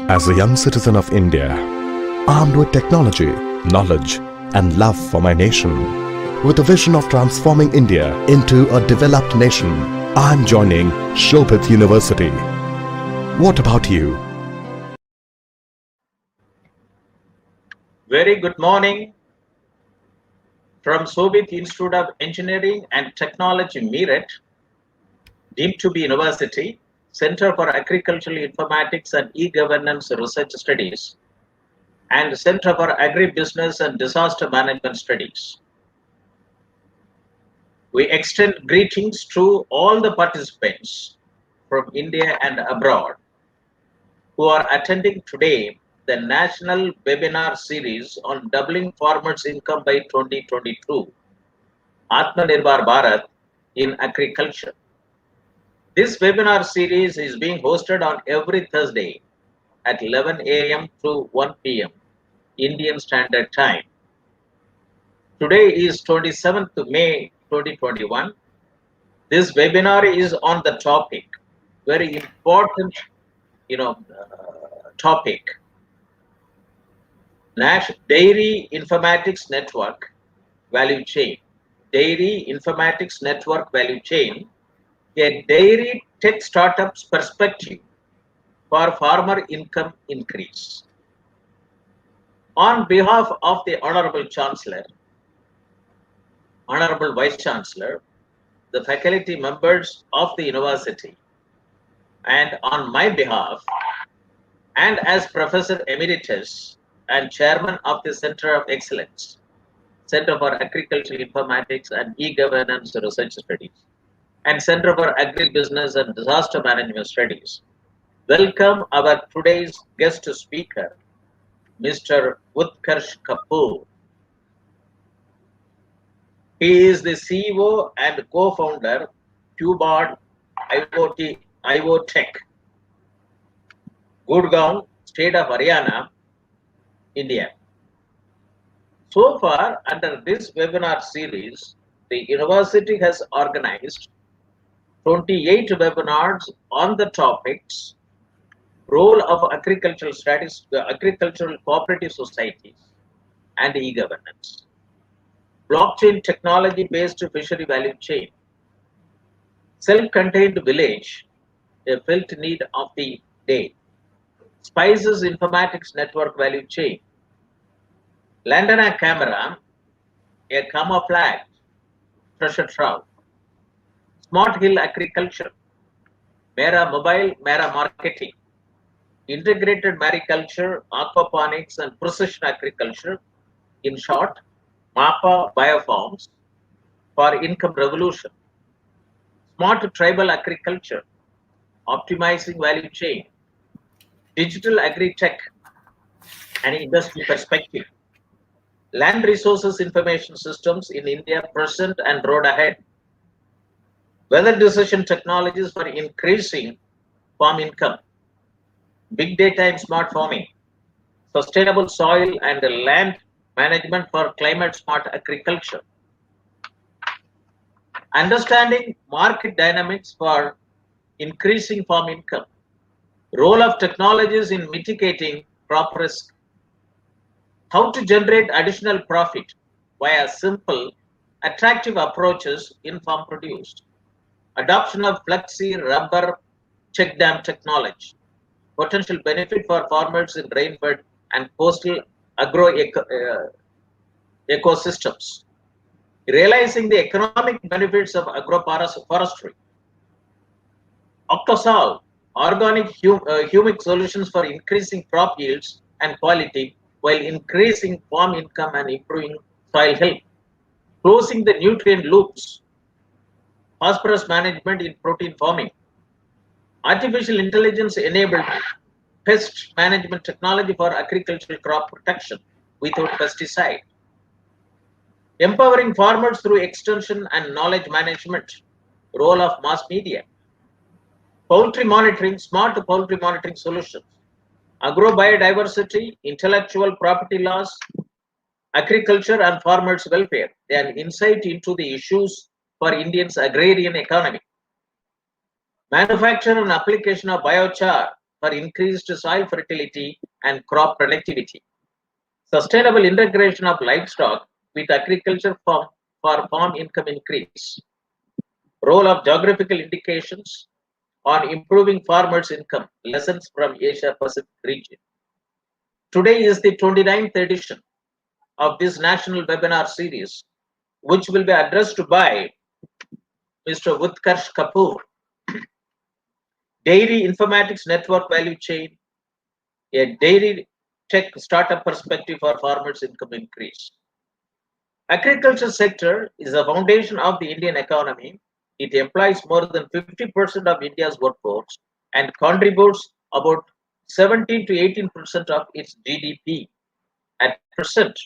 As a young citizen of India, armed with technology, knowledge, and love for my nation, with a vision of transforming India into a developed nation, I'm joining Shobhit University. What about you? Very good morning from Shobhit Institute of Engineering and Technology, Meerut, deemed to be University, Center for Agricultural Informatics and E-Governance Research Studies, and Center for Agribusiness and Disaster Management Studies. We extend greetings to all the participants from India and abroad who are attending today the National Webinar Series on Doubling Farmers' Income by 2022, Atmanirbhar Bharat in Agriculture. This webinar series is being hosted on every Thursday at 11 a.m. to 1 p.m. Indian Standard Time. Today is 27th May 2021. This webinar is on the topic, very important, topic, Dairy Informatics Network Value Chain. Dairy Informatics Network Value Chain, a dairy tech startup's perspective for farmer income increase. On behalf of the Honorable Chancellor, Honorable Vice Chancellor, the faculty members of the university, and on my behalf, and as Professor Emeritus and Chairman of the Center of Excellence, Center for Agricultural Informatics and E-Governance Research Studies, and Center for Agribusiness and Disaster Management Studies, welcome our today's guest speaker, Mr. Utkarsh Kapoor. He is the CEO and co-founder Qboid IoTech, Gurugram, state of Haryana, India. So far, under this webinar series, the university has organized 28 webinars on the topics role of agricultural cooperative societies and e-governance, blockchain technology-based fishery value chain, self-contained village, a felt need of the day, spices informatics network value chain, Lantana camera, a camouflage treasure trove, smart hill agriculture, Mera mobile, Mera marketing, integrated mariculture, aquaponics, and precision agriculture, in short, MAPA biofarms for income revolution, smart tribal agriculture, optimizing value chain, digital agri-tech, and industry perspective, land resources information systems in India present and road ahead, weather decision technologies for increasing farm income, big data and smart farming, sustainable soil and land management for climate smart agriculture, understanding market dynamics for increasing farm income, role of technologies in mitigating crop risk, how to generate additional profit via simple, attractive approaches in farm produce, adoption of flexi rubber check dam technology, potential benefit for farmers in rainfed and coastal agro ecosystems, realizing the economic benefits of agroforestry, Octosol, organic humic solutions for increasing crop yields and quality while increasing farm income and improving soil health, closing the nutrient loops, phosphorus management in protein farming, artificial intelligence enabled pest management technology for agricultural crop protection without pesticide, empowering farmers through extension and knowledge management, role of mass media, poultry monitoring, smart poultry monitoring solutions, agrobiodiversity, intellectual property laws, agriculture and farmers' welfare, and insight into the issues for Indians' agrarian economy, manufacture and application of biochar for increased soil fertility and crop productivity. Sustainable integration of livestock with agriculture for farm income increase. Role of geographical indications on improving farmers' income. Lessons from Asia Pacific region. Today is the 29th edition of this national webinar series, which will be addressed by Mr. Utkarsh Kapoor, Dairy Informatics Network Value Chain, a dairy tech startup perspective for farmers' income increase. Agriculture sector is the foundation of the Indian economy. It employs more than 50% of India's workforce and contributes about 17 to 18% of its GDP. At present,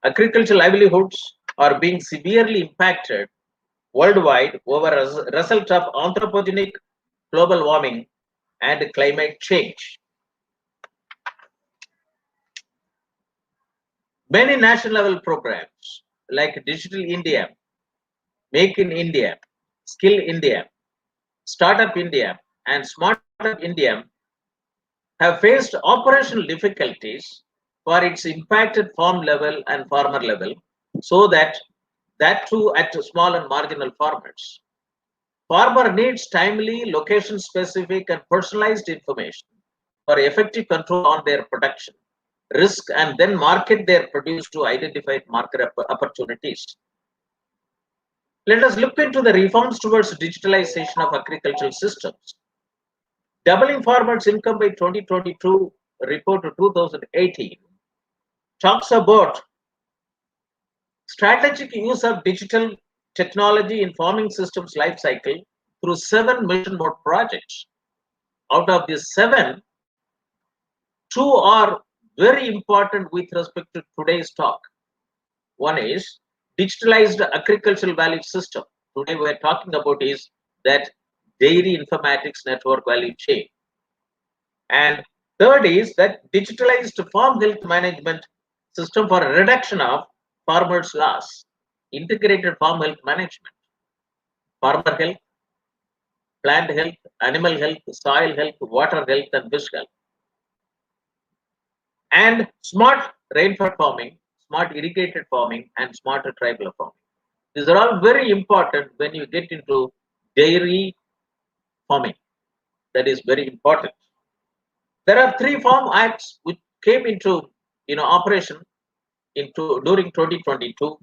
agricultural livelihoods are being severely impacted worldwide over as a result of anthropogenic global warming and climate change. Many national level programs like Digital India, Make in India, Skill India, Startup India, and Smart India have faced operational difficulties for its impacted farm level and farmer level, so that too at small and marginal farmers. Farmer needs timely, location-specific, and personalized information for effective control on their production, risk, and then market their produce to identified market opportunities. Let us look into the reforms towards digitalization of agricultural systems. Doubling farmers' income by 2022 report to 2018 talks about strategic use of digital technology in farming systems life cycle through 7 mission mode projects. Out of these 7, 2 are very important with respect to today's talk. One is digitalized agricultural value system. Today we are talking about is that dairy informatics network value chain. And third is that digitalized farm health management system for reduction of farmers' loss, integrated farm health management, farmer health, plant health, animal health, soil health, water health, and fish health. And smart rainfall farming, smart irrigated farming, and smarter tribal farming. These are all very important when you get into dairy farming. That is very important. There are 3 farm acts which came into operation during 2022,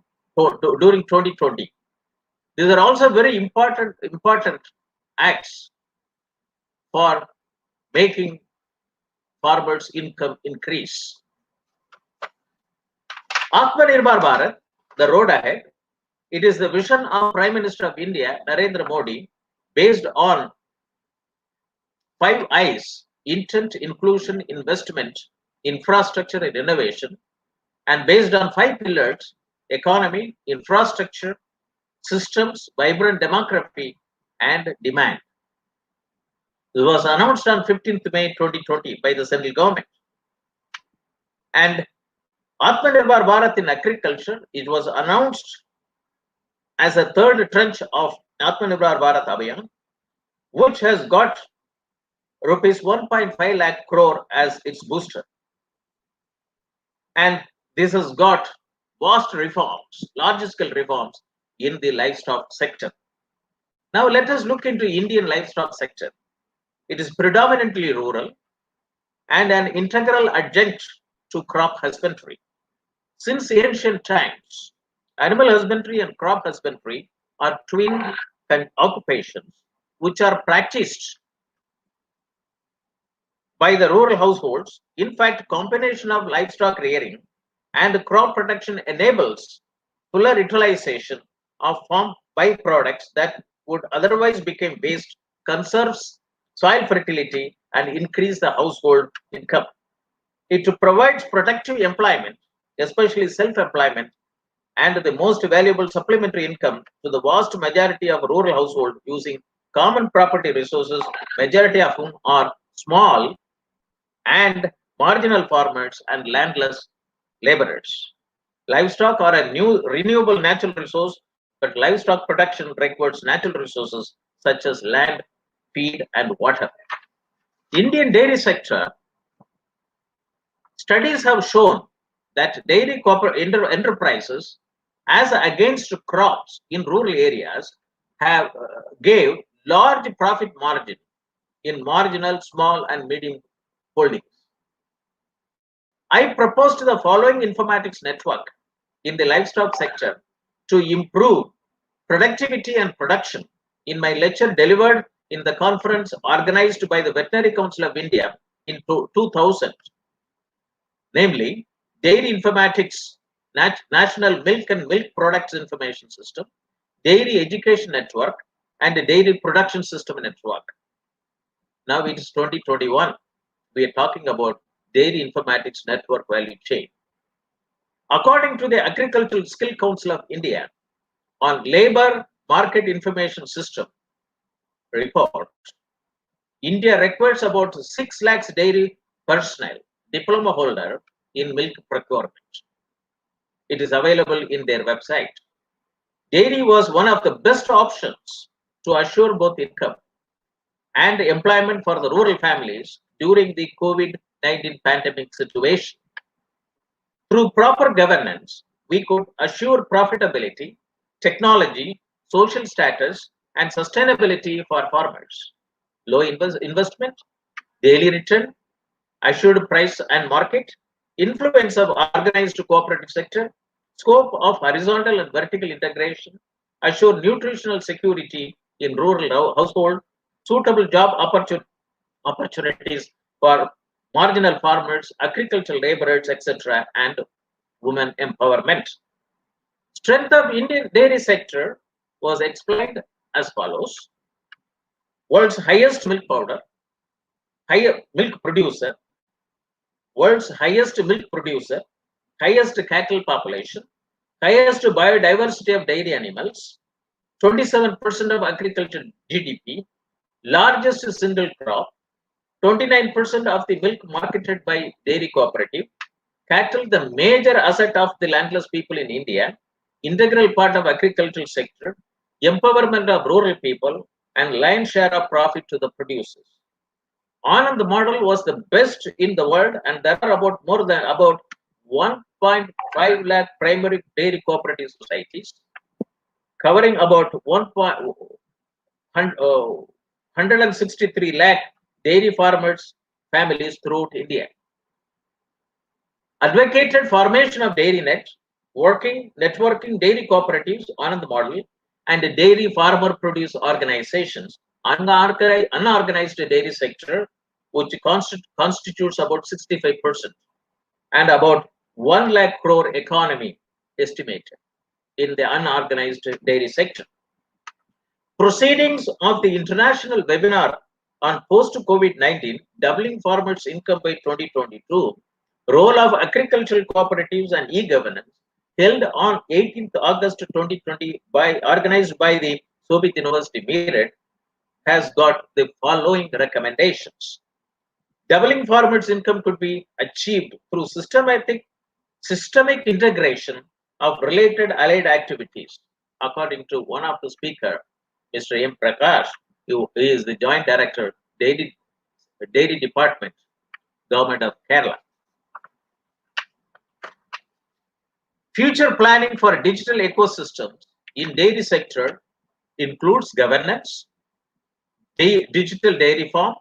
during 2020. These are also very important acts for making farmers' income increase. Atmanirbhar Bharat, the road ahead. It is the vision of Prime Minister of India, Narendra Modi, based on 5 I's: intent, inclusion, investment, infrastructure, and innovation, and based on 5 pillars: economy, infrastructure, systems, vibrant demography, and demand. It was announced on 15th May 2020 by the central government. And Atmanirbhar Bharat in agriculture, it was announced as a third tranche of Atmanirbhar Bharat Abhiyan, which has got rupees 1.5 lakh crore as its booster. And this has got vast reforms, large scale reforms in the livestock sector. Now let us look into Indian livestock sector. It is predominantly rural and an integral adjunct to crop husbandry. Since ancient times, animal husbandry and crop husbandry are twin occupations which are practiced by the rural households. In fact, combination of livestock rearing and crop production enables fuller utilization of farm byproducts that would otherwise become waste, conserves soil fertility, and increase the household income. It provides productive employment, especially self-employment, and the most valuable supplementary income to the vast majority of rural households using common property resources, majority of whom are small and marginal farmers and landless laborers. Livestock are a new renewable natural resource, but livestock production requires natural resources such as land, feed, and water. Indian dairy sector, studies have shown that dairy enterprises, as against crops in rural areas, have gave large profit margin in marginal small and medium holdings. I proposed the following informatics network in the livestock sector to improve productivity and production in my lecture delivered in the conference organized by the Veterinary Council of India in 2000, namely Dairy Informatics, National Milk and Milk Products Information System, Dairy Education Network, and the Dairy Production System Network. Now it is 2021. We are talking about Dairy Informatics Network value chain. According to the Agricultural Skill Council of India, on Labor Market Information System report, India requires about 6 lakhs dairy personnel, diploma holder in milk procurement. It is available in their website. Dairy was one of the best options to assure both income and employment for the rural families during the COVID-19 pandemic situation. Through proper governance, we could assure profitability, technology, social status, and sustainability for farmers. Low investment, daily return, assured price and market, influence of organized cooperative sector, scope of horizontal and vertical integration, assure nutritional security in rural household, suitable job opportunities for marginal farmers, agricultural laborers, etc., and women empowerment. Strength of Indian dairy sector was explained as follows. World's highest milk powder, higher milk producer, world's highest milk producer, highest cattle population, highest biodiversity of dairy animals, 27% of agriculture GDP, largest single crop, 29% of the milk marketed by dairy cooperative, cattle the major asset of the landless people in India, integral part of agricultural sector, empowerment of rural people, and lion's share of profit to the producers. Anand model was the best in the world, and there are about 1.5 lakh primary dairy cooperative societies, covering about 163 lakh dairy farmers families throughout India. Advocated formation of dairy net, networking dairy cooperatives on the model, and dairy farmer produce organizations, unorganized dairy sector, which constitutes about 65%, and about 1 lakh crore economy estimated in the unorganized dairy sector. Proceedings of the international webinar on post-COVID-19, doubling farmers' income by 2022, role of agricultural cooperatives and e-governance, held on 18th August 2020 organized by the Shobhit University Meerut, has got the following recommendations. Doubling farmers' income could be achieved through systemic integration of related allied activities, according to one of the speakers, Mr. M. Prakash, who is the Joint Director, Dairy Department, Government of Kerala. Future planning for digital ecosystems in dairy sector includes governance, digital dairy farm,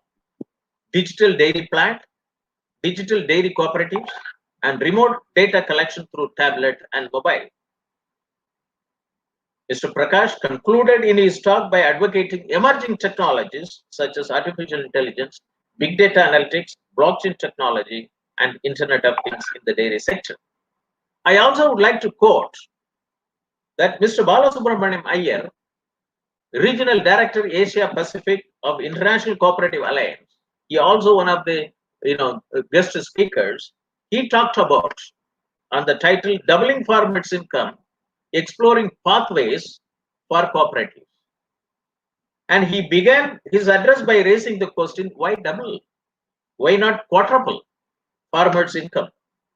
digital dairy plant, digital dairy cooperatives, and remote data collection through tablet and mobile. Mr. Prakash concluded in his talk by advocating emerging technologies such as artificial intelligence, big data analytics, blockchain technology, and Internet of Things in the dairy sector. I also would like to quote that Mr. Balasubramaniam Iyer, Regional Director Asia Pacific of International Cooperative Alliance, he also one of the guest speakers. He talked about on the title Doubling Farmers' Income, Exploring Pathways for Cooperatives. And he began his address by raising the question, why double? Why not quadruple farmers' income?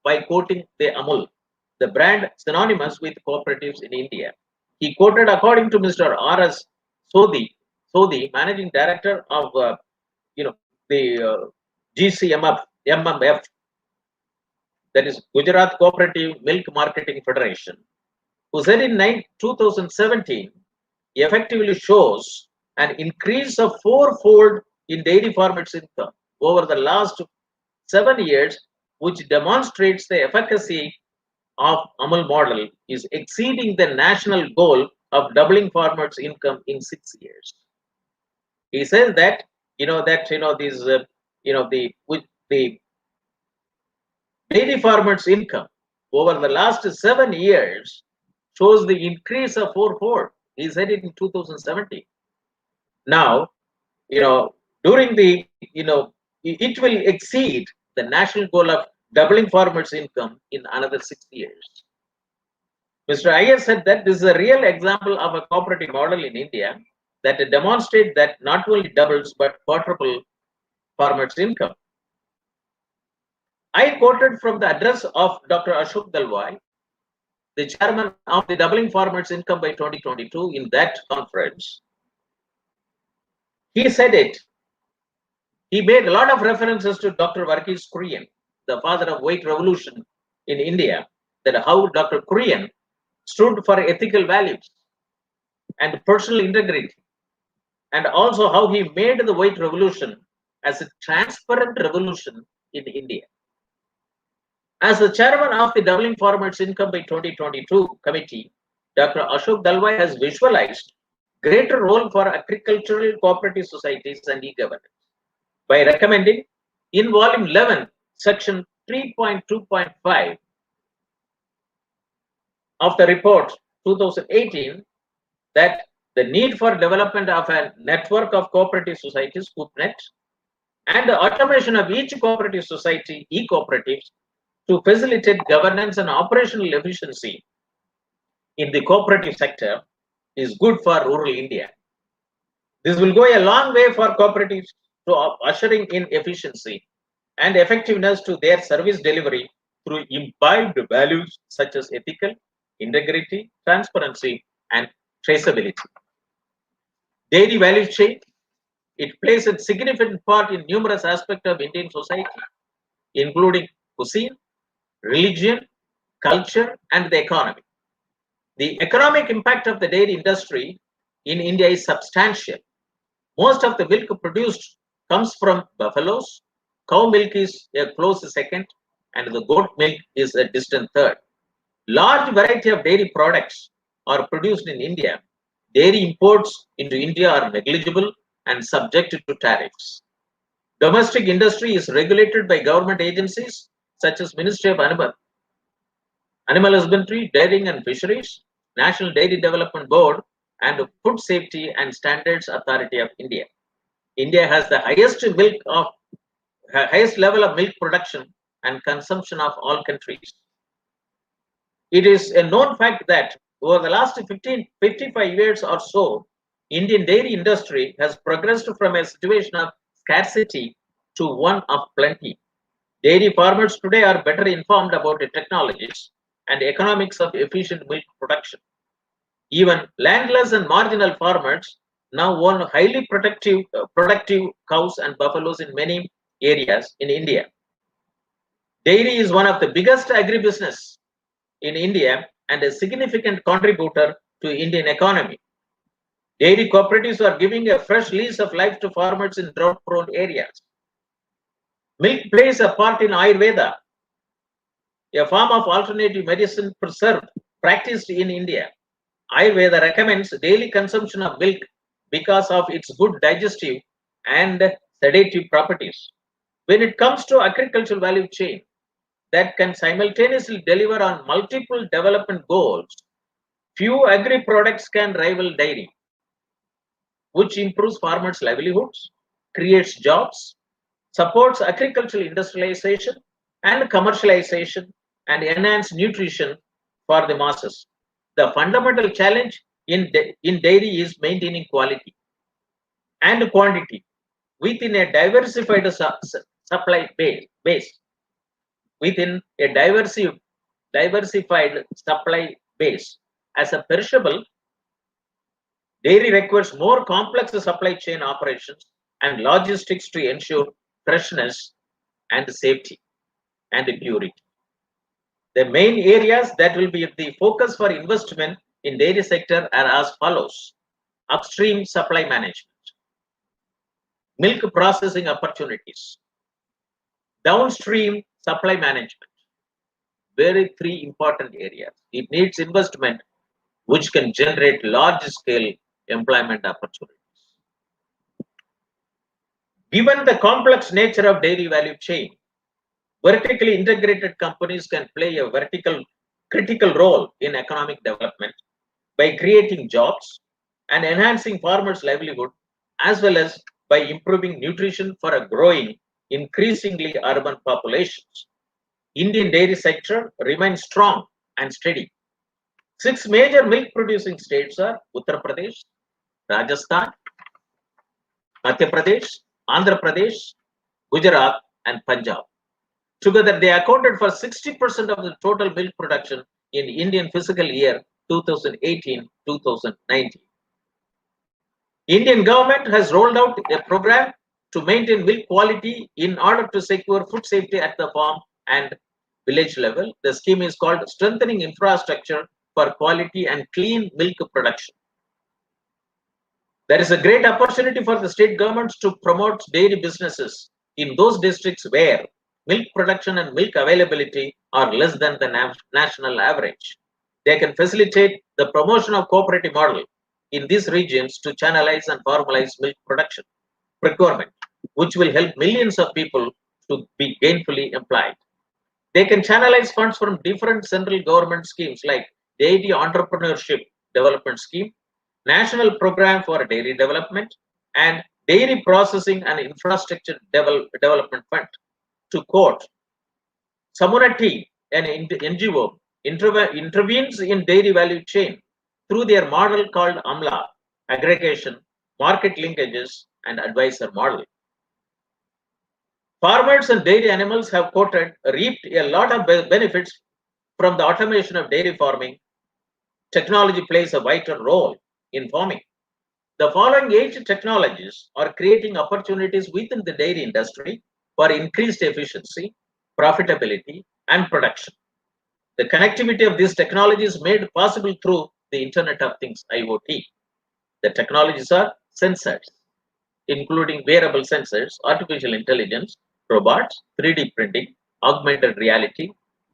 By quoting the Amul, the brand synonymous with cooperatives in India. He quoted, according to Mr. R.S. Sodhi, Managing Director of GCMF, that is Gujarat Cooperative Milk Marketing Federation, who said in 2017 effectively shows an increase of fourfold in dairy farmers' income over the last 7 years, which demonstrates the efficacy of Amul model is exceeding the national goal of doubling farmers' income in 6 years. He says that the dairy farmers' income over the last 7 years shows the increase of fourfold. He said it in 2017. Now, during it will exceed the national goal of doubling farmers' income in another 6 years. Mr. Iyer said that this is a real example of a cooperative model in India that demonstrates that not only doubles but quadruple farmers' income. I quoted from the address of Dr. Ashok Dalwai, the chairman of the Doubling Farmers' Income by 2022 in that conference. He said it. He made a lot of references to Dr. Varghese Kurian, the father of white revolution in India, that how Dr. Kurian stood for ethical values and personal integrity, and also how he made the white revolution as a transparent revolution in India. As the chairman of the Doubling Farmers' Income by 2022 committee, Dr. Ashok Dalwai has visualized greater role for agricultural cooperative societies and e-governance by recommending in volume 11, section 3.2.5 of the report 2018 that the need for development of a network of cooperative societies, CoopNet, and the automation of each cooperative society, e-cooperatives, to facilitate governance and operational efficiency in the cooperative sector is good for rural India. This will go a long way for cooperatives to ushering in efficiency and effectiveness to their service delivery through imbibed values such as ethical, integrity, transparency, and traceability. Dairy value chain, it plays a significant part in numerous aspects of Indian society, including cuisine, religion, culture, and the economy. The economic impact of the dairy industry in India is substantial. Most of the milk produced comes from buffaloes. Cow milk is a close second, and the goat milk is a distant third. Large variety of dairy products are produced in India. Dairy imports into India are negligible and subject to tariffs. Domestic industry is regulated by government agencies such as Ministry of Animal Husbandry, Dairying and Fisheries, National Dairy Development Board, and Food Safety and Standards Authority of India. India has the highest level of milk production and consumption of all countries. It is a known fact that over the last 55 years or so, Indian dairy industry has progressed from a situation of scarcity to one of plenty. Dairy farmers today are better informed about the technologies and economics of efficient milk production. Even landless and marginal farmers now own highly productive cows and buffaloes in many areas in India. Dairy is one of the biggest agribusiness in India and a significant contributor to Indian economy. Dairy cooperatives are giving a fresh lease of life to farmers in drought-prone areas. Milk plays a part in Ayurveda, a form of alternative medicine practiced in India. Ayurveda recommends daily consumption of milk because of its good digestive and sedative properties. When it comes to agricultural value chain that can simultaneously deliver on multiple development goals, few agri products can rival dairy, which improves farmers' livelihoods, creates jobs, supports agricultural industrialization and commercialization, and enhance nutrition for the masses. The fundamental challenge in dairy is maintaining quality and quantity within a diversified supply base. Within a diversified supply base. As a perishable, dairy requires more complex supply chain operations and logistics to ensure freshness, and safety and purity. The main areas that will be the focus for investment in dairy sector are as follows: upstream supply management, milk processing opportunities, downstream supply management. Very three important areas. It needs investment which can generate large scale employment opportunities. Given the complex nature of dairy value chain, vertically integrated companies can play a critical role in economic development by creating jobs and enhancing farmers' livelihood, as well as by improving nutrition for a growing, increasingly urban populations. Indian dairy sector remains strong and steady. 6 major milk producing states are Uttar Pradesh, Rajasthan, Madhya Pradesh, Andhra Pradesh, Gujarat, and Punjab. Together, they accounted for 60% of the total milk production in Indian fiscal year 2018-2019. Indian government has rolled out a program to maintain milk quality in order to secure food safety at the farm and village level. The scheme is called Strengthening Infrastructure for Quality and Clean Milk Production. There is a great opportunity for the state governments to promote dairy businesses in those districts where milk production and milk availability are less than the national average. They can facilitate the promotion of cooperative model in these regions to channelize and formalize milk production procurement, which will help millions of people to be gainfully employed. They can channelize funds from different central government schemes like Dairy Entrepreneurship Development Scheme, National Program for Dairy Development, and Dairy Processing and Infrastructure Development Fund. To quote, Samunati, an NGO, intervenes in dairy value chain through their model called AMLA, aggregation, market linkages, and advisor model. Farmers and dairy animals have reaped a lot of benefits from the automation of dairy farming. Technology plays a vital role in farming. The following 8 technologies are creating opportunities within the dairy industry for increased efficiency, profitability, and production. The connectivity of these technologies is made possible through the Internet of Things IoT. The technologies are sensors, including wearable sensors, artificial intelligence, robots, 3D printing, augmented reality,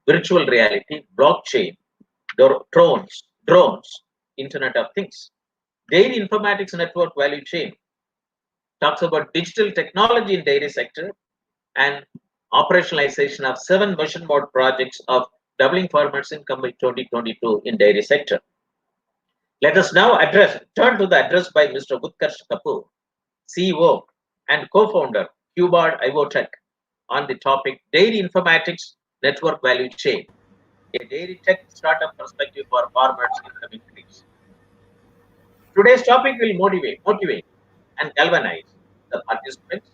virtual reality, blockchain, drones, Internet of Things. Dairy Informatics Network Value Chain talks about digital technology in dairy sector and operationalization of 7 mission mode projects of doubling farmers' income by 2022 in dairy sector. Let us now turn to the address by Mr. Utkarsh Kapoor, CEO and co-founder Qboid IoTech, on the topic Dairy Informatics Network Value Chain, a dairy tech startup perspective for farmers in coming days. Today's topic will motivate and galvanize the participants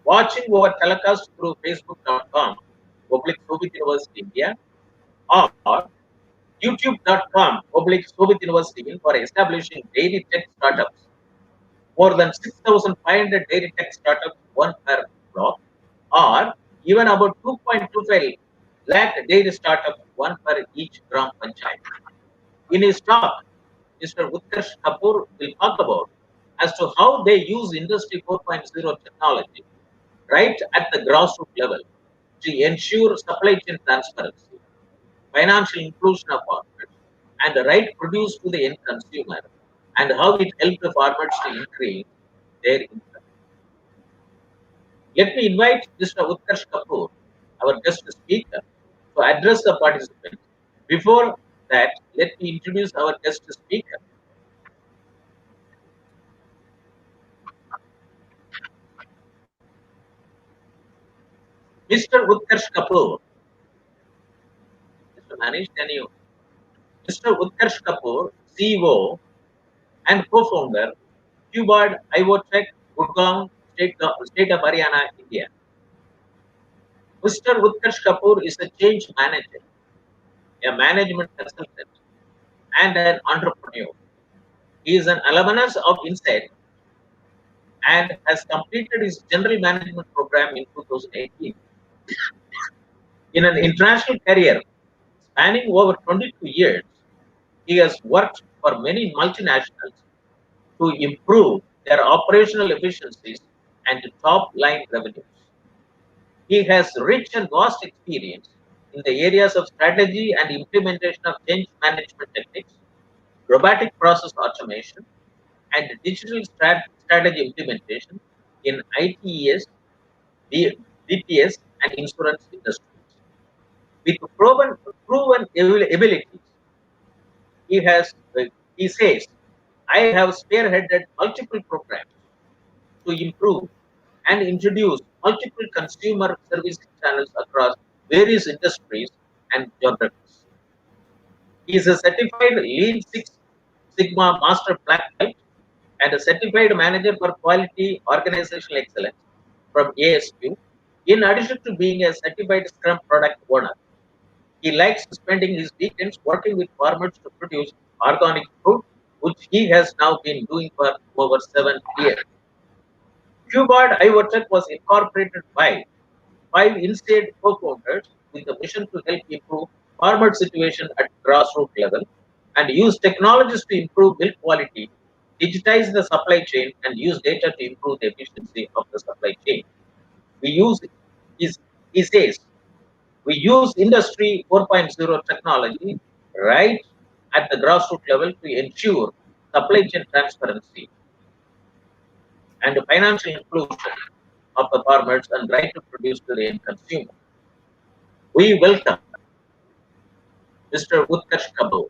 watching our telecast through facebook.com/Shobhit University India or youtube.com/Shobhit University for establishing dairy tech startups. More than 6,500 dairy tech startups, one per block, or even about 2.25 lakh dairy startups, one per each Gram Panchayat. In his talk, Mr. Utkarsh Kapoor will talk about as to how they use Industry 4.0 technology right at the grassroots level to ensure supply chain transparency, financial inclusion of farmers, and the right produce to the end consumer, and how it helps the farmers to increase their income. Let me invite Mr. Utkarsh Kapoor, our guest speaker, to address the participants. Before that, let me introduce our guest speaker. Mr. Utkarsh Kapoor. Mr. Manish, can you? Mr. Utkarsh Kapoor, CEO and co-founder, Qboid IoTech, Gurugram, State of Haryana, India. Mr. Utkarsh Kapoor is a change manager, a management consultant, and an entrepreneur. He is an alumnus of INSEAD and has completed his general management program in 2018. In an international career spanning over 22 years, he has worked for many multinationals to improve their operational efficiencies and top line revenues. He has rich and vast experience in the areas of strategy and implementation of change management techniques, robotic process automation, and digital strategy implementation in ITES, DTS, and insurance industries. With proven abilities, he says, I have spearheaded multiple programs to improve and introduce multiple consumer service channels across various industries and geographies. He is a certified Lean Six Sigma Master Black Belt and a certified manager for quality organizational excellence from ASQ, in addition to being a certified Scrum product owner. He likes spending his weekends working with farmers to produce organic food, which he has now been doing for over 7 years. Qboid IoTech was incorporated by 5 instate co-founders with the mission to help improve farmer situation at grassroots level and use technologies to improve milk quality, digitize the supply chain, and use data to improve the efficiency of the supply chain. We use, he says, we use Industry 4.0 technology right at the grassroots level to ensure supply chain transparency and financial inclusion of the farmers and right to produce to the end consumer. We welcome Mr. Utkarsh Kapoor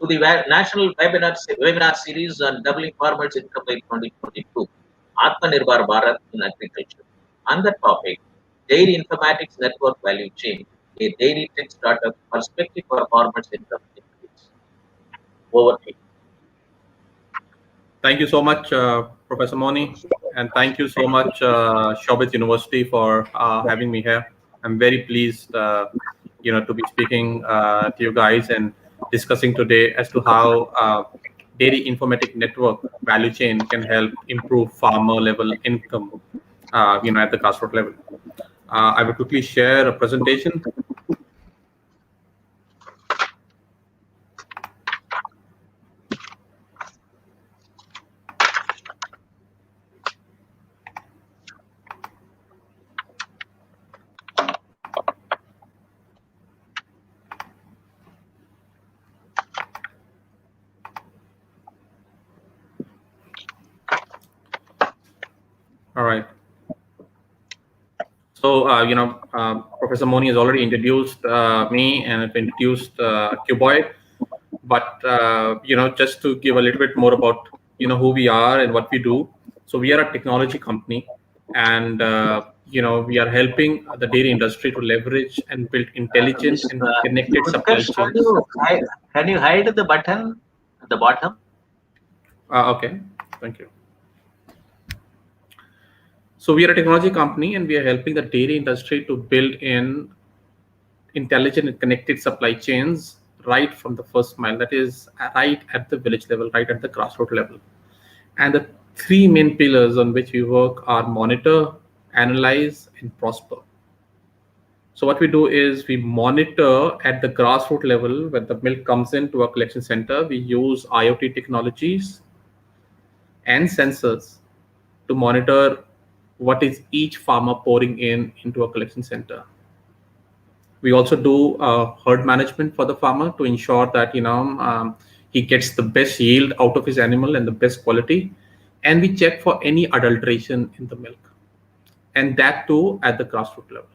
to the National Webinar Series on Doubling Farmers' Income by 2022, Atmanirbhar Bharat in Agriculture. On the topic, Dairy Informatics Network Value Chain, a DairyTech startup perspective for farmers' income increase. Over to you. Thank you so much, Professor Moni, and thank you so much, Shobhit University, for having me here. I'm very pleased, to be speaking to you guys and discussing today as to how dairy informatic network value chain can help improve farmer level income, at the grassroots level. I will quickly share a presentation. All right. So, Professor Moni has already introduced me and introduced Qboid. But, just to give a little bit more about, who we are and what we do. So we are a technology company, and, we are helping the dairy industry to leverage and build intelligent and connected supply chains. Can you hide the button at the bottom? Okay, thank you. So we are a technology company, and we are helping the dairy industry to build in intelligent and connected supply chains right from the first mile, that is right at the village level, right at the grassroots level. And the 3 main pillars on which we work are monitor, analyze, and prosper. So what we do is we monitor at the grassroots level. When the milk comes into our collection center, we use IoT technologies and sensors to monitor what is each farmer pouring into a collection center. We also do herd management for the farmer to ensure that he gets the best yield out of his animal and the best quality, and we check for any adulteration in the milk, and that too at the grassroots level.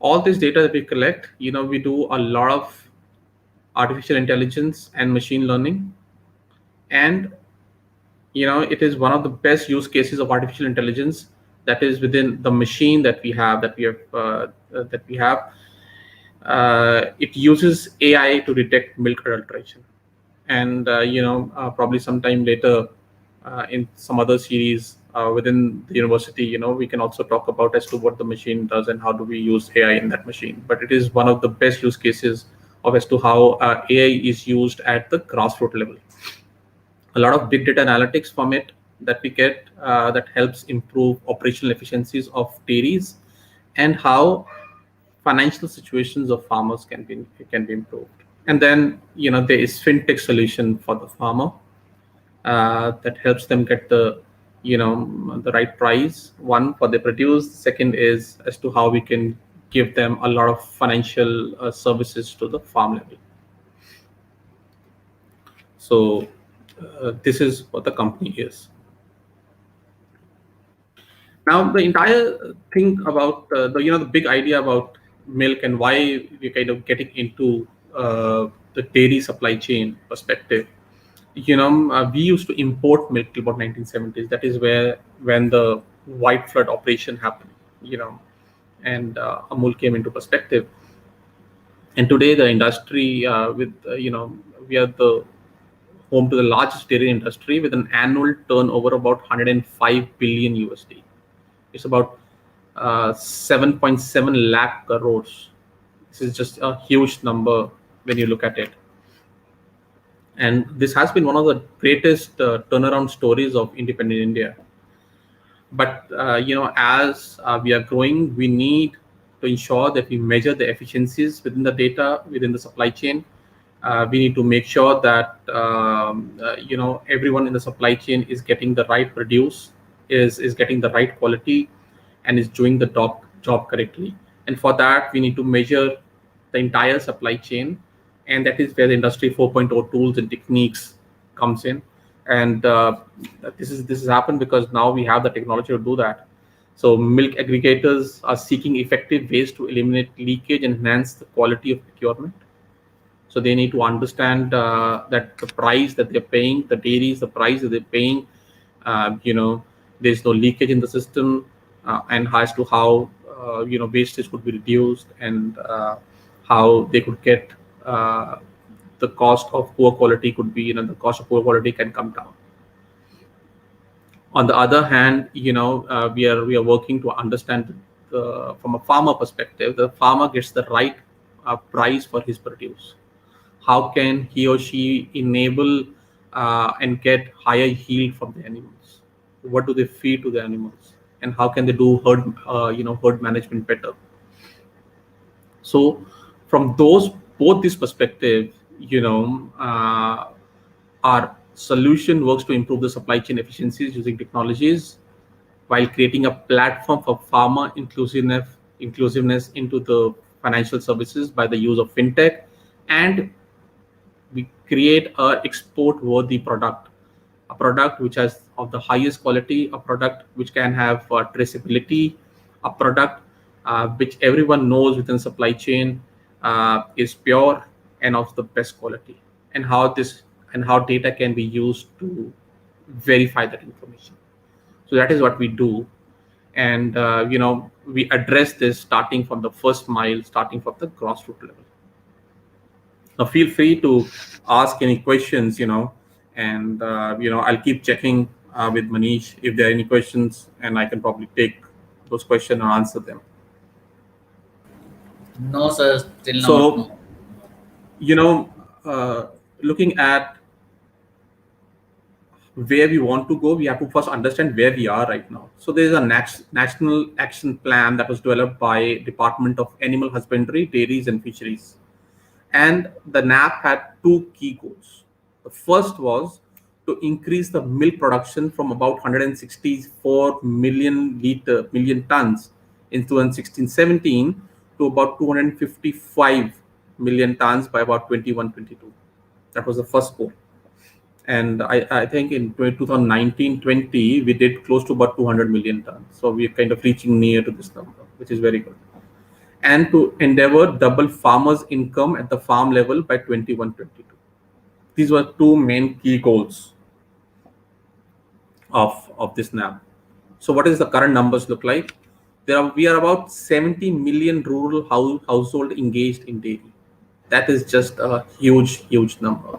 All this data that we collect, we do a lot of artificial intelligence and machine learning, and it is one of the best use cases of artificial intelligence that is within the machine that we have. It uses AI to detect milk adulteration, and probably sometime later in some other series within the university, we can also talk about as to what the machine does and how do we use AI in that machine. But it is one of the best use cases of as to how AI is used at the grassroots level. A lot of big data analytics from it that we get that helps improve operational efficiencies of dairies, and how financial situations of farmers can be improved. And then there is fintech solution for the farmer that helps them get the right price, one, for the produce. Second is as to how we can give them a lot of financial services to the farm level. So this is what the company is. Now, the entire thing about the big idea about milk and why we're kind of getting into the dairy supply chain perspective. We used to import milk till about 1970s. That is when the white flood operation happened. And Amul came into perspective. And today, the industry we are the home to the largest dairy industry with an annual turnover about 105 billion USD. It's about 7.7 lakh crores. This is just a huge number when you look at it. And this has been one of the greatest turnaround stories of independent India. But as we are growing, we need to ensure that we measure the efficiencies within the data, within the supply chain. We need to make sure that everyone in the supply chain is getting the right produce, is getting the right quality, and is doing the job correctly. And for that, we need to measure the entire supply chain, and that is where the industry 4.0 tools and techniques comes in. And this has happened because now we have the technology to do that. So milk aggregators are seeking effective ways to eliminate leakage and enhance the quality of procurement. So they need to understand that the price that they're paying, the dairies, the price that they're paying, there's no leakage in the system, and as to how wastage could be reduced, and how they could get the cost of poor quality could be, the cost of poor quality can come down. On the other hand, we are working to understand from a farmer perspective, the farmer gets the right price for his produce. How can he or she enable and get higher yield from the animals? What do they feed to the animals, and how can they do herd management better? So from both these perspectives, our solution works to improve the supply chain efficiencies using technologies, while creating a platform for farmer inclusiveness into the financial services by the use of fintech. And we create a export-worthy product, a product which has of the highest quality, a product which can have traceability, a product which everyone knows within supply chain is pure and of the best quality, and how data can be used to verify that information. So that is what we do. And we address this starting from the first mile, starting from the grassroots level. Now feel free to ask any questions, and I'll keep checking with Manish if there are any questions, and I can probably take those questions and answer them. No, sir, still So, no. Looking at where we want to go, we have to first understand where we are right now. So there is a national action plan that was developed by Department of Animal Husbandry, Dairies and Fisheries. And the NAP had two key goals. The first was to increase the milk production from about 164 million tons in 2016-17 to about 255 million tons by about 21-22. That was the first goal. And I think in 2019-20, we did close to about 200 million tons. So we're kind of reaching near to this number, which is very good. And to endeavor double farmers' income at the farm level by 21-22. These were two main key goals of this NAP. So what does the current numbers look like? We are about 70 million rural household engaged in dairy. That is just a huge number.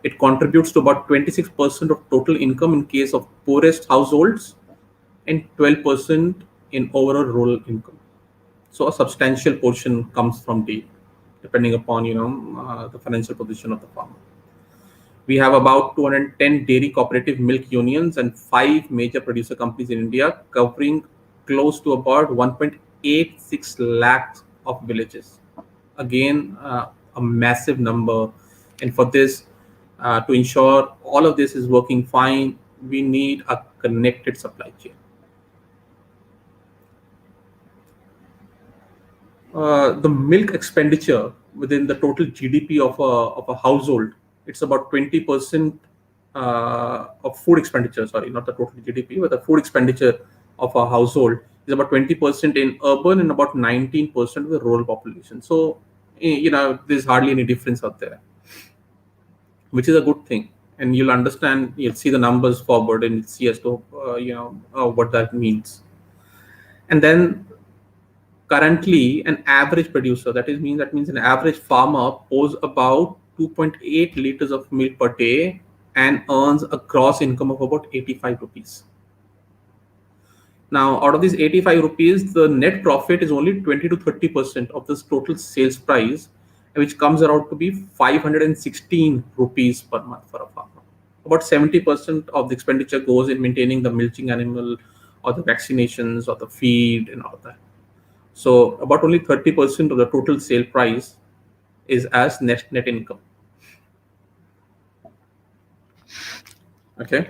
It contributes to about 26% of total income in case of poorest households, and 12% in overall rural income. So a substantial portion comes from dairy, depending upon the financial position of the farmer. We have about 210 dairy cooperative milk unions and 5 major producer companies in India, covering close to about 1.86 lakhs of villages. Again, a massive number. And for this, to ensure all of this is working fine, we need a connected supply chain. The milk expenditure within the total GDP of a household, it's about 20% of food expenditure, sorry, not the total GDP, but the food expenditure of a household is about 20% in urban and about 19% of the rural population. So, there's hardly any difference out there, which is a good thing. And you'll understand, you'll see the numbers forward and see as to, what that means. And then currently an average producer, that means an average farmer pours about 2.8 liters of milk per day and earns a gross income of about 85 rupees. Now, out of these 85 rupees, the net profit is only 20 to 30% of this total sales price, which comes around to be 516 rupees per month for a farmer. About 70% of the expenditure goes in maintaining the milking animal or the vaccinations or the feed and all that. So about only 30% of the total sale price is as net income. Okay.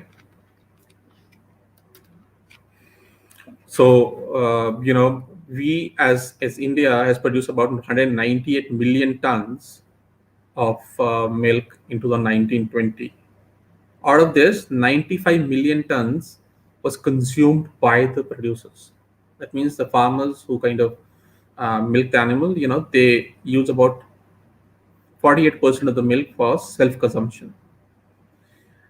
So, we as India has produced about 198 million tons of milk into the 1920. Out of this, 95 million tons was consumed by the producers. That means the farmers who kind of milk the animal, they use about 48% of the milk for self-consumption.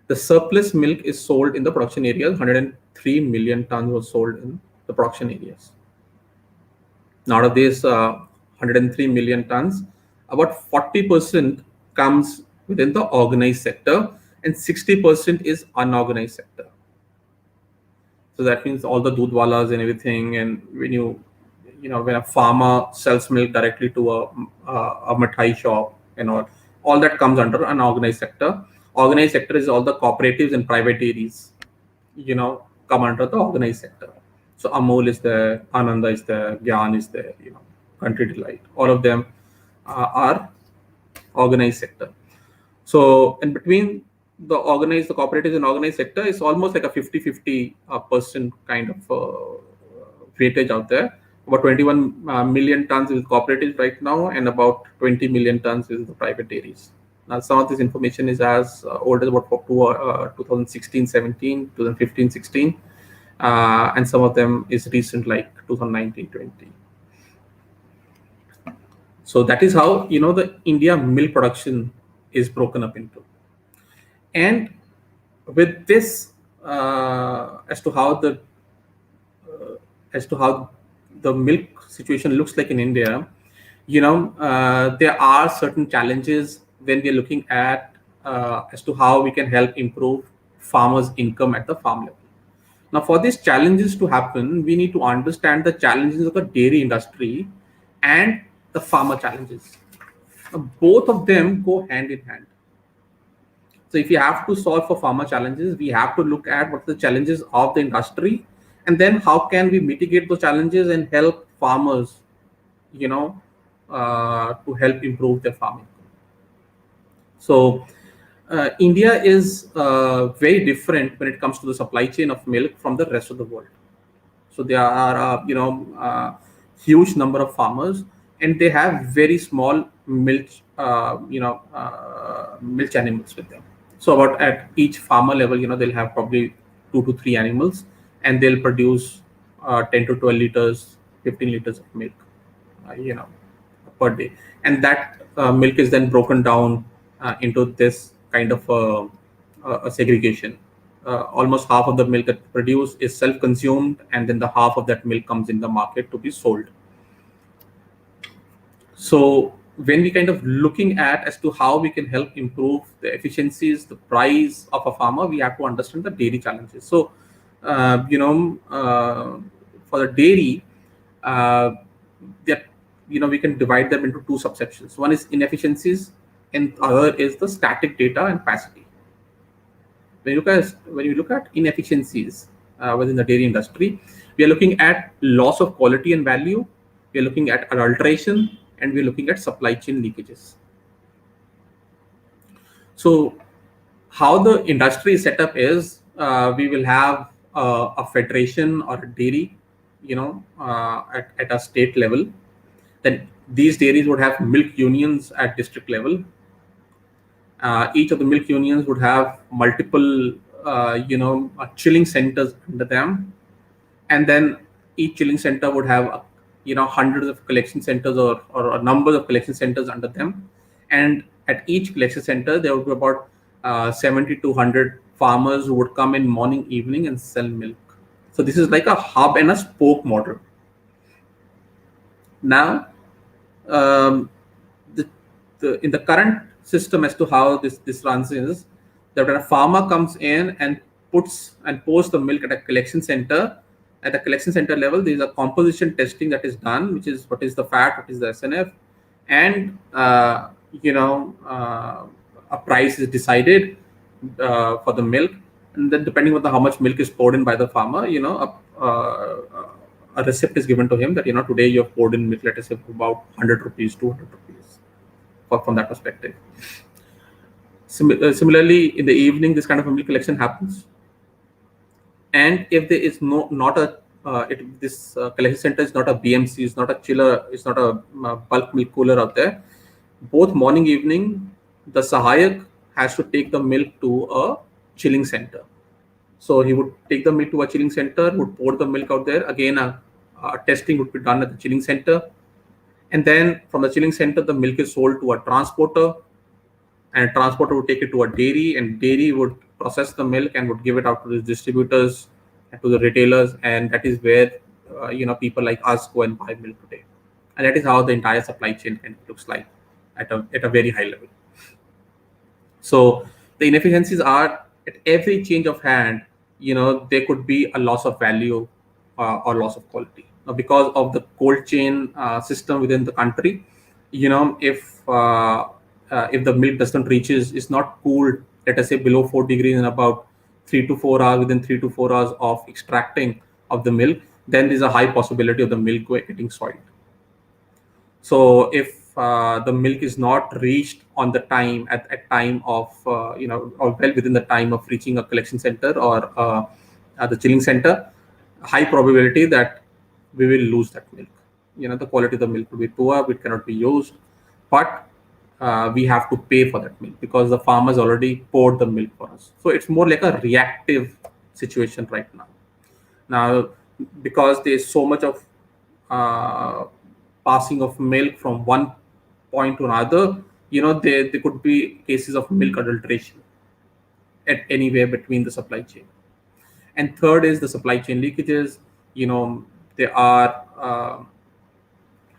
The surplus milk is sold in the production areas. 103 million tons was sold in the production areas. Now, out of this 103 million tons, about 40% comes within the organized sector and 60% is unorganized sector. So that means all the dudwalas and everything. And when a farmer sells milk directly to a mithai shop and all that comes under an organized sector. Organized sector is all the cooperatives and private dairies, come under the organized sector. So Amul is there, Ananda is there, Gyan is there, Country Delight. All of them are organized sector. So in between the cooperatives and organized sector, it's almost like a 50-50% kind of weightage out there. About 21 million tons is cooperatives right now, and about 20 million tons is the private dairies. Now, some of this information is as old as about 2016-17, 2015-16, and some of them is recent, like 2019-20. So that is how the India milk production is broken up into. And with this, as to how the milk situation looks like in India, there are certain challenges when we're looking at as to how we can help improve farmers' income at the farm level. Now, for these challenges to happen, we need to understand the challenges of the dairy industry and the farmer challenges. Now, both of them go hand in hand. So if you have to solve for farmer challenges, we have to look at what are the challenges of the industry, and then how can we mitigate those challenges and help farmers, to help improve their farming. So India is very different when it comes to the supply chain of milk from the rest of the world. So there are, huge number of farmers, and they have very small milk, milk animals with them. So about at each farmer level, they'll have probably 2 to 3 animals, and they'll produce 10 to 12 liters, 15 liters of milk, per day. And that milk is then broken down into this kind of a segregation. Almost half of the milk that produced is self-consumed, and then the half of that milk comes in the market to be sold. So when we kind of looking at as to how we can help improve the efficiencies, the price of a farmer, we have to understand the dairy challenges. So, for the dairy, that we can divide them into 2 subsections. One is inefficiencies, and other is the static data and capacity. when you look at inefficiencies within the dairy industry, we are looking at loss of quality and value, we are looking at adulteration, and we are looking at supply chain leakages. So how the industry is set up is we will have a federation or a dairy, at a state level. Then these dairies would have milk unions at district level. Each of the milk unions would have multiple, chilling centers under them, and then each chilling center would have, hundreds of collection centers or a number of collection centers under them, and at each collection center there would be about 70 to 100 farmers who would come in morning, evening, and sell milk. So this is like a hub and a spoke model. Now, in the current system as to how this runs is that when a farmer comes in and posts the milk at a collection center, at the collection center level, there is a composition testing that is done, which is what is the fat, what is the SNF, and a price is decided for the milk, and then depending on how much milk is poured in by the farmer, a receipt is given to him that today you have poured in milk, let us say, for about 100 rupees, 200 rupees, from that perspective. Similarly, in the evening, this kind of a milk collection happens, and if there is this collection center is not a BMC, it's not a chiller, it's not a bulk milk cooler out there, both morning, evening, the Sahayak has to take the milk to a chilling center. So he would take the milk to a chilling center, would pour the milk out there. Again, a testing would be done at the chilling center. And then from the chilling center, the milk is sold to a transporter, and a transporter would take it to a dairy, and dairy would process the milk and would give it out to the distributors and to the retailers. And that is where, people like us go and buy milk today. And that is how the entire supply chain kind of looks like at a very high level. So the inefficiencies are at every change of hand, there could be a loss of value or loss of quality. Now, because of the cold chain system within the country, if the milk doesn't reaches, is not cooled, let us say below 4 degrees in about 3 to 4 hours, within 3 to 4 hours of extracting of the milk, then there's a high possibility of the milk getting soiled. So if the milk is not reached on the time at time of or well within the time of reaching a collection center or the chilling center, high probability that we will lose that milk. The quality of the milk will be poor, it cannot be used, but we have to pay for that milk because the farmers already poured the milk for us. So it's more like a reactive situation right now. Now, because there's so much of passing of milk from one point to another, there could be cases of milk adulteration at anywhere between the supply chain. And third is the supply chain leakages. There are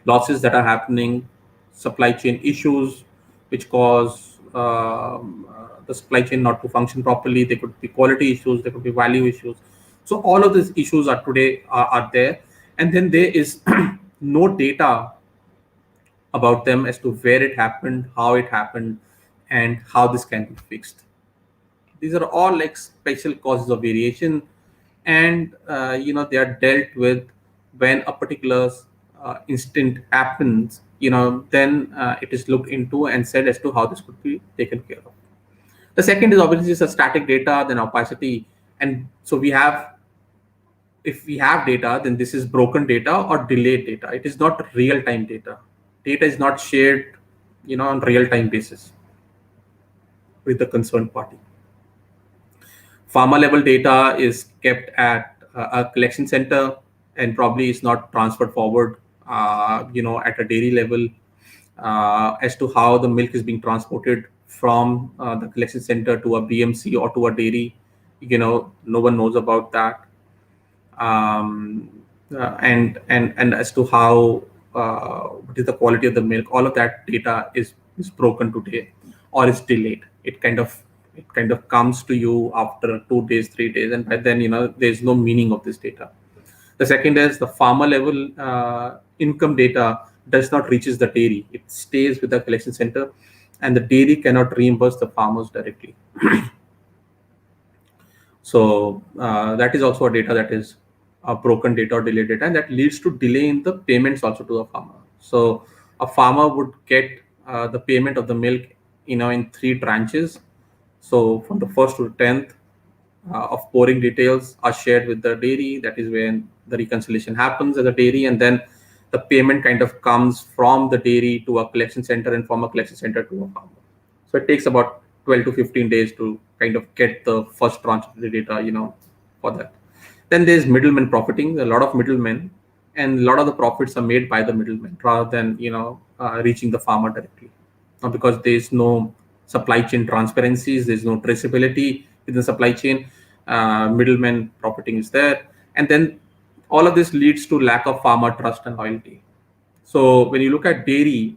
losses that are happening, supply chain issues which cause the supply chain not to function properly. There could be quality issues, there could be value issues. So all of these issues are today are there, and then there is no data about them as to where it happened, how it happened, and how this can be fixed. These are all like special causes of variation, and they are dealt with when a particular incident happens. Then it is looked into and said as to how this could be taken care of. The second is obviously a static data, then opacity, and so if we have data, then this is broken data or delayed data. It is not real-time data. Data is not shared, on real-time basis with the concerned party. Farmer level data is kept at a collection center and probably is not transferred forward, at a dairy level as to how the milk is being transported from the collection center to a BMC or to a dairy. No one knows about that. And as to how what is the quality of the milk, all of that data is broken today or is delayed. It kind of comes to you after 2 days, 3 days, and by then there's no meaning of this data. The second is the farmer level income data does not reaches the dairy. It stays with the collection center, and the dairy cannot reimburse the farmers directly. So that is also a data that is a broken data or delayed data, and that leads to delay in the payments also to a farmer. So a farmer would get the payment of the milk, in 3 tranches. So from the 1st to the 10th of pouring details are shared with the dairy. That is when the reconciliation happens at the dairy, and then the payment kind of comes from the dairy to a collection center and from a collection center to a farmer. So it takes about 12 to 15 days to kind of get the first tranche of the data, for that. Then there's middlemen profiting, a lot of middlemen, and a lot of the profits are made by the middlemen rather than, reaching the farmer directly. Because there's no supply chain transparencies, there's no traceability within the supply chain, middlemen profiting is there. And then all of this leads to lack of farmer trust and loyalty. So when you look at dairy,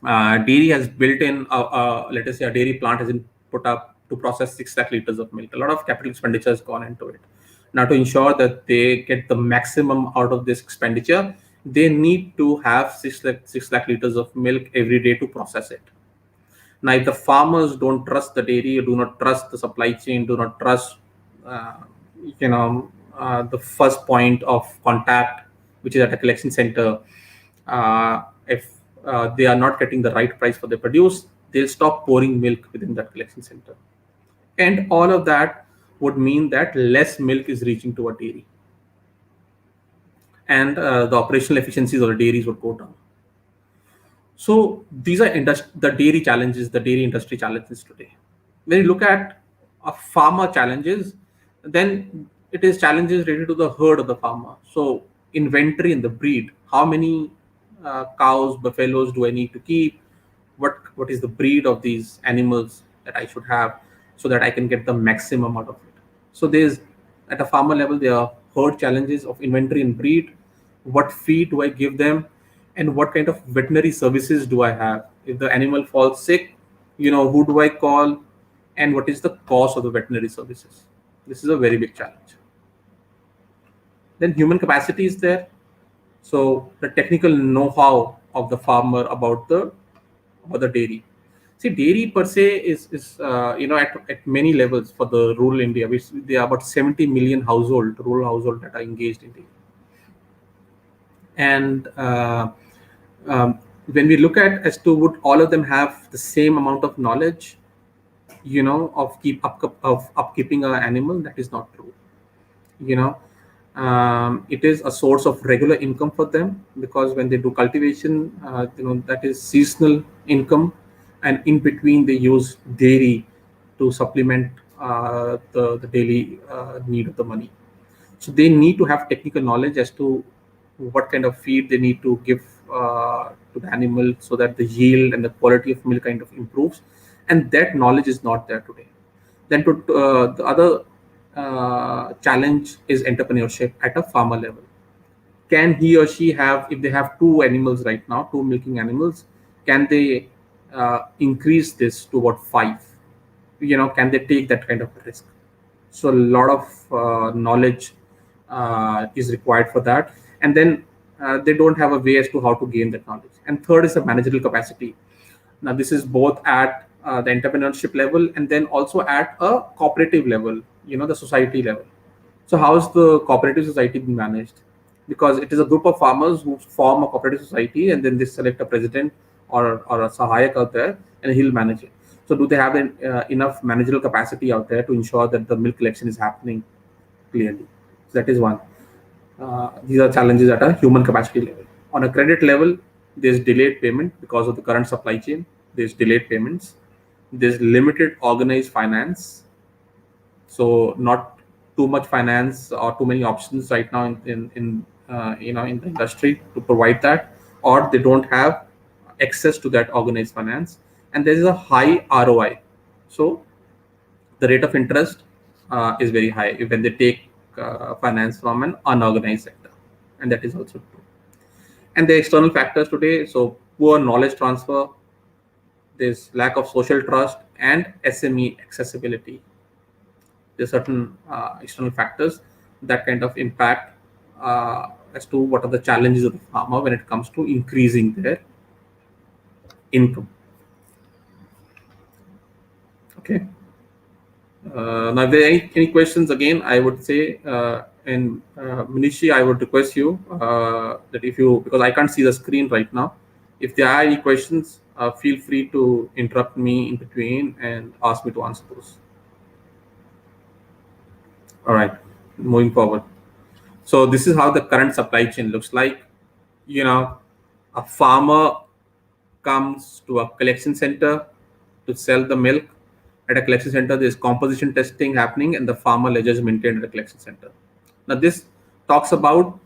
dairy has built in, let us say, a dairy plant has been put up to process 6 lakh liters of milk. A lot of capital expenditure has gone into it. Now, to ensure that they get the maximum out of this expenditure, they need to have 6 lakh liters of milk every day to process it. Now, if the farmers don't trust the dairy, do not trust the supply chain, do not trust, uh, the first point of contact, which is at a collection center, if they are not getting the right price for their produce, they'll stop pouring milk within that collection center. And all of that would mean that less milk is reaching to a dairy. And the operational efficiencies of the dairies would go down. So these are the dairy challenges, the dairy industry challenges today. When you look at farmer challenges, then it is challenges related to the herd of the farmer. So inventory in the breed, how many cows, buffaloes do I need to keep? What is the breed of these animals that I should have so that I can get the maximum out of it? So there's, at a farmer level, there are herd challenges of inventory and breed. What feed do I give them? And what kind of veterinary services do I have? If the animal falls sick, who do I call? And what is the cost of the veterinary services? This is a very big challenge. Then human capacity is there. So the technical know-how of the farmer about the dairy. See, dairy per se is at many levels for the rural India, which there are about 70 million rural household that are engaged in dairy. And when we look at as to would all of them have the same amount of knowledge, of upkeeping an animal, that is not true. It is a source of regular income for them, because when they do cultivation, that is seasonal income, and in between they use dairy to supplement the daily need of the money. So they need to have technical knowledge as to what kind of feed they need to give to the animal so that the yield and the quality of milk kind of improves, and that knowledge is not there today. Then the other challenge is entrepreneurship at a farmer level. Can he or she have, if they have 2 animals right now, 2 milking animals, can they increase this to what, 5? Can they take that kind of risk? So a lot of knowledge is required for that. And then they don't have a way as to how to gain that knowledge. And third is the managerial capacity. Now, this is both at the entrepreneurship level and then also at a cooperative level, the society level. So how is the cooperative society being managed? Because it is a group of farmers who form a cooperative society, and then they select a president or a sahayak out there, and he'll manage it. So do they have enough managerial capacity out there to ensure that the milk collection is happening clearly? So that is one. These are challenges at a human capacity level. On a credit level, there's delayed payment because of the current supply chain. There's delayed payments. There's limited organized finance. So not too much finance or too many options right now in the industry to provide that, or they don't have access to that organized finance. And there is a high ROI. So the rate of interest is very high when they take finance from an unorganized sector, and that is also true. And the external factors today, so poor knowledge transfer, there's lack of social trust, and SME accessibility. There's certain external factors that kind of impact as to what are the challenges of the farmer when it comes to increasing their income. Okay. Now, if there are any questions, again, I would say, and Manishi, I would request you that if you, because I can't see the screen right now, if there are any questions, feel free to interrupt me in between and ask me to answer those. All right, moving forward. So this is how the current supply chain looks like. You know, a farmer comes to a collection center to sell the milk. At a collection center, there's composition testing happening, and the farmer ledger is maintained at the collection center. Now, this talks about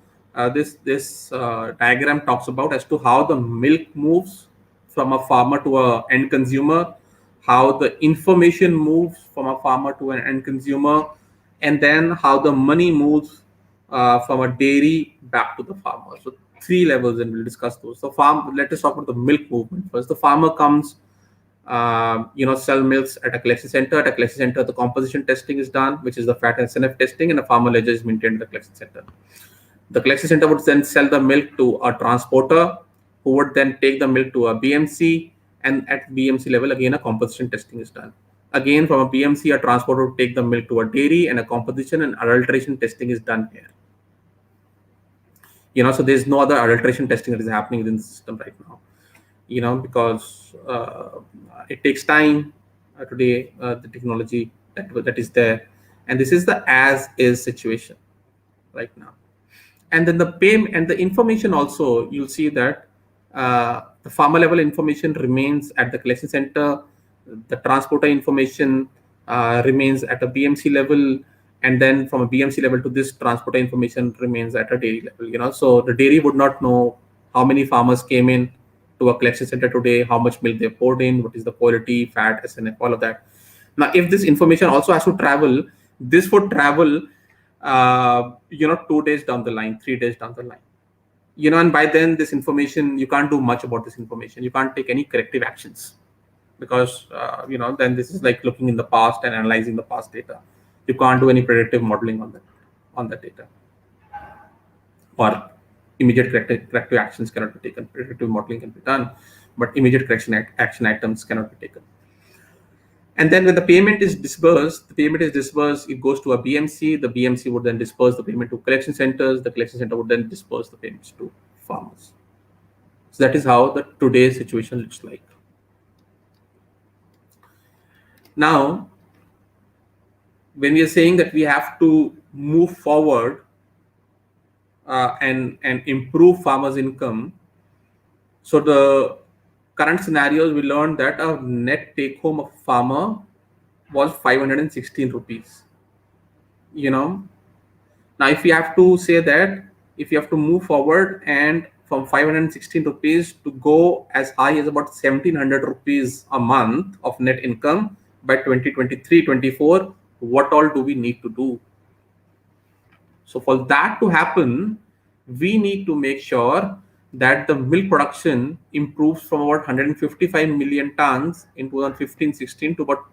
this diagram talks about as to how the milk moves from a farmer to a end consumer, how the information moves from a farmer to an end consumer, and then how the money moves from a dairy back to the farmer. So three levels, and we'll discuss those. So let us talk about the milk movement first. The farmer comes, sell milks at a collection center. At a collection center, the composition testing is done, which is the fat and SNF testing, and a farmer ledger is maintained at the collection center. The collection center would then sell the milk to a transporter, who would then take the milk to a BMC, and at BMC level, again, a composition testing is done. Again, from a BMC, a transporter would take the milk to a dairy, and a composition and adulteration testing is done here. So there's no other adulteration testing that is happening within the system right now. Because it takes time today, the technology that is there, and this is the as-is situation right now. And then the payment and the information also, you'll see that the farmer level information remains at the collection center, the transporter information remains at a BMC level, and then from a BMC level to this transporter information remains at a dairy level. So the dairy would not know how many farmers came in to a collection center today, how much milk they poured in, what is the quality, fat, SNF, all of that. Now, if this information also has to travel, this would travel 2 days down the line, 3 days down the line. And by then this information, you can't do much about this information. You can't take any corrective actions, because then this is like looking in the past and analyzing the past data. You can't do any predictive modeling on that data, or immediate corrective actions cannot be taken. Predictive modeling can be done, but immediate action items cannot be taken. And then when the payment is disbursed, it goes to a BMC. The BMC would then disperse the payment to collection centers. The collection center would then disperse the payments to farmers. So that is how the today's situation looks like. Now, when we are saying that we have to move forward and improve farmers' income, so the current scenarios, we learned that our net take home of farmer was 516 rupees. Now, if you have to say that, if you have to move forward and from 516 rupees to go as high as about 1700 rupees a month of net income by 2023-24, what all do we need to do? So for that to happen, we need to make sure that the milk production improves from about 155 million tons in 2015-16 to about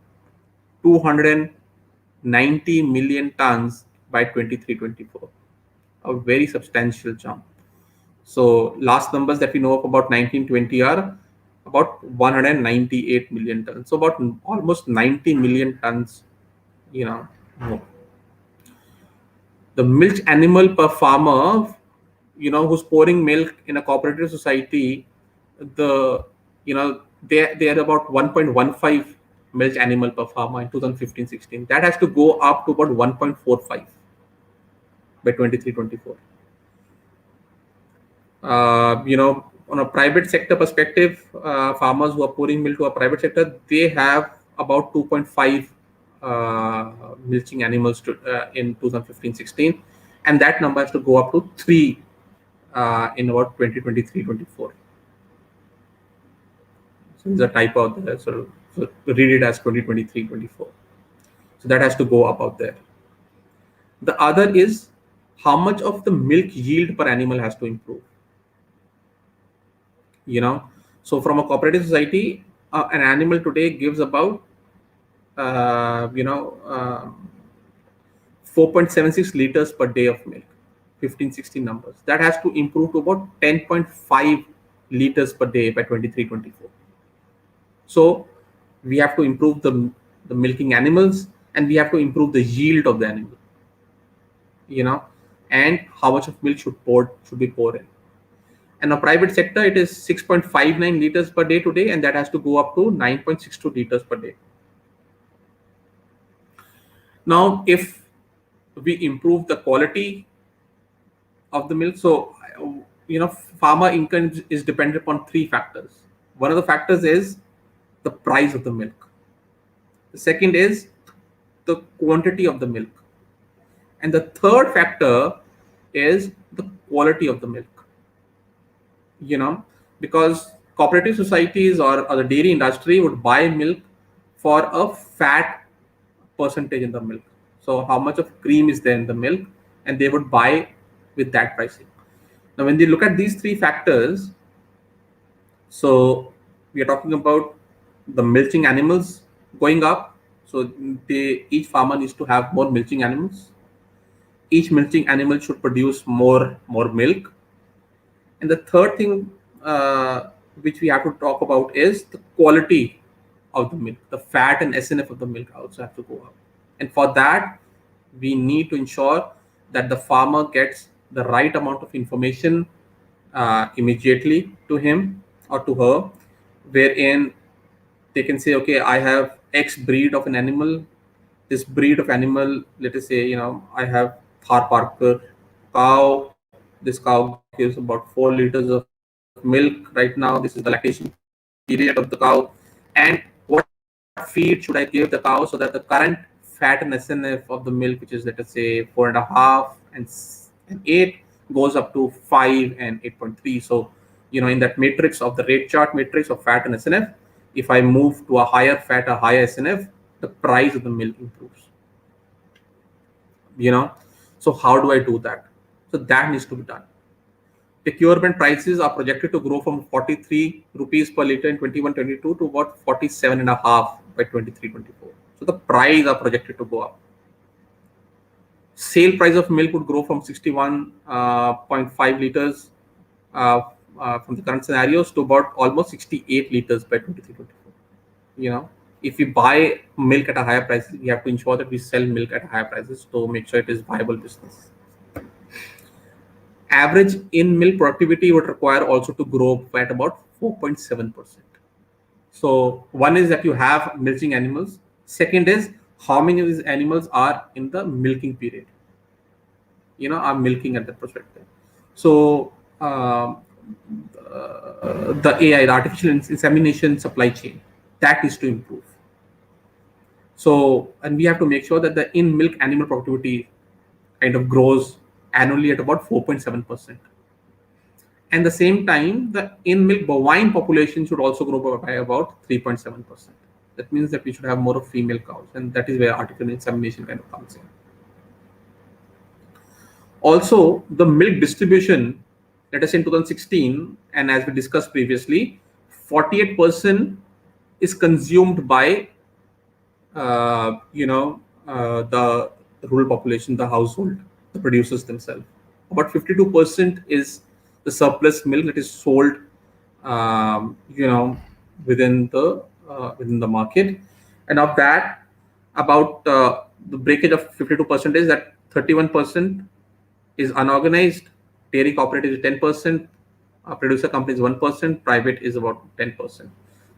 290 million tons by 23-24, a very substantial jump. So last numbers that we know of about 1920 are about 198 million tons. So about almost 90 million tons, more. The milk animal per farmer, who's pouring milk in a cooperative society, they are about 1.15 milk animal per farmer in 2015-16. That has to go up to about 1.45 by 23-24. On a private sector perspective, farmers who are pouring milk to a private sector, they have about 2.5 milking animals in 2015-16, and that number has to go up to 3 in about 2023-24. So there's a typo out there, so read it as 2023-24. So that has to go up out there. The other is how much of the milk yield per animal has to improve. So from a cooperative society, an animal today gives about 4.76 liters per day of milk, 15-16 numbers. That has to improve to about 10.5 liters per day by 23-24. So we have to improve the milking animals, and we have to improve the yield of the animal, and how much of milk should be poured in. And a private sector, it is 6.59 liters per day today, and that has to go up to 9.62 liters per day. Now, if we improve the quality of the milk, so farmer income is dependent upon three factors. One of the factors is the price of the milk. The second is the quantity of the milk. And the third factor is the quality of the milk. Because cooperative societies or the dairy industry would buy milk for a fat percentage in the milk. So how much of cream is there in the milk, and they would buy with that pricing. Now, when they look at these three factors, so we are talking about the milching animals going up. So each farmer needs to have more milching animals. Each milching animal should produce more milk. And the third thing which we have to talk about is the quality of the milk. The fat and SNF of the milk also have to go up. And for that, we need to ensure that the farmer gets the right amount of information immediately to him or to her, wherein they can say, okay, I have X breed of an animal. This breed of animal, let us say, I have Thar Parker cow. This cow gives about 4 liters of milk right now. This is the lactation period of the cow. And what feed should I give the cow so that the current fat and SNF of the milk, which is, let us say, 4.5 and 8, goes up to 5 and 8.3. So, in that matrix of the rate chart matrix of fat and SNF, if I move to a higher fat or higher SNF, the price of the milk improves. So how do I do that? So that needs to be done. Procurement prices are projected to grow from 43 rupees per liter in 21-22 to about 47.5 by 23-24. So the price are projected to go up. Sale price of milk would grow from 61.5 liters from the current scenarios to about almost 68 liters by 23-24. If we buy milk at a higher price, we have to ensure that we sell milk at higher prices to make sure it is viable business. Average in milk productivity would require also to grow at about 4.7%. So one is that you have milking animals. Second is how many of these animals are in the milking period, are milking at that perspective. So the AI, the artificial insemination supply chain, that is to improve. So, and we have to make sure that the in milk animal productivity kind of grows annually at about 4.7%. And the same time, the in milk bovine population should also grow by about 3.7%. That means that we should have more of female cows, and that is where artificial insemination kind of comes in. Also, the milk distribution, let us say in 2016, and as we discussed previously, 48% is consumed by the rural population, the household, the producers themselves. About 52% is the surplus milk that is sold, within the market. And of that, about the breakage of 52% is that 31% is unorganized, dairy cooperative is 10%, producer company is 1%, private is about 10%.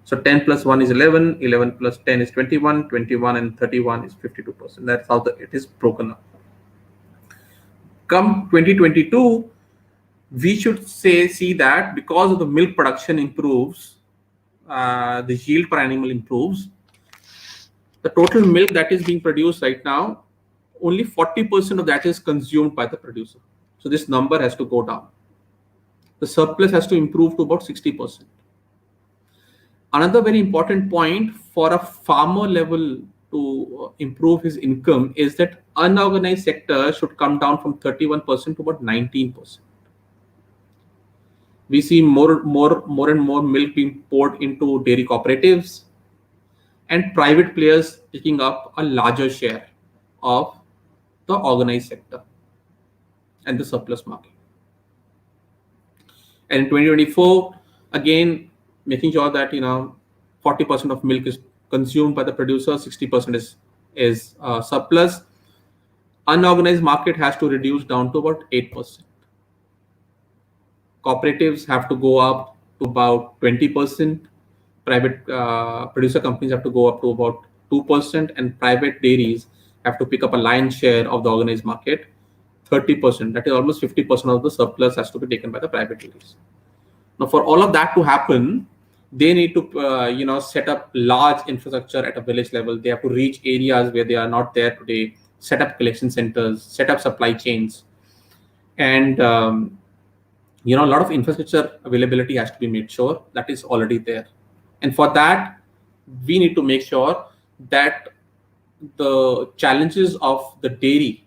So 10 plus 1 is 11, 11 plus 10 is 21, 21 and 31 is 52%. That's how it is broken up. Come 2022, we should see that because of the milk production improves, the yield per animal improves, the total milk that is being produced right now, only 40% of that is consumed by the producer. So this number has to go down. The surplus has to improve to about 60%. Another very important point for a farmer level to improve his income is that unorganized sector should come down from 31% to about 19%. We see more and more milk being poured into dairy cooperatives and private players taking up a larger share of the organized sector and the surplus market. And in 2024, again, making sure that 40% of milk is consumed by the producer, 60% is is surplus. Unorganized market has to reduce down to about 8%. Cooperatives have to go up to about 20%. Private producer companies have to go up to about 2%, and private dairies have to pick up a lion's share of the organized market, 30%. That is almost 50% of the surplus has to be taken by the private dairies. Now, for all of that to happen, they need to set up large infrastructure at a village level. They have to reach areas where they are not there today, set up collection centers, set up supply chains, and a lot of infrastructure availability has to be made sure that is already there. And for that, we need to make sure that the challenges of the dairy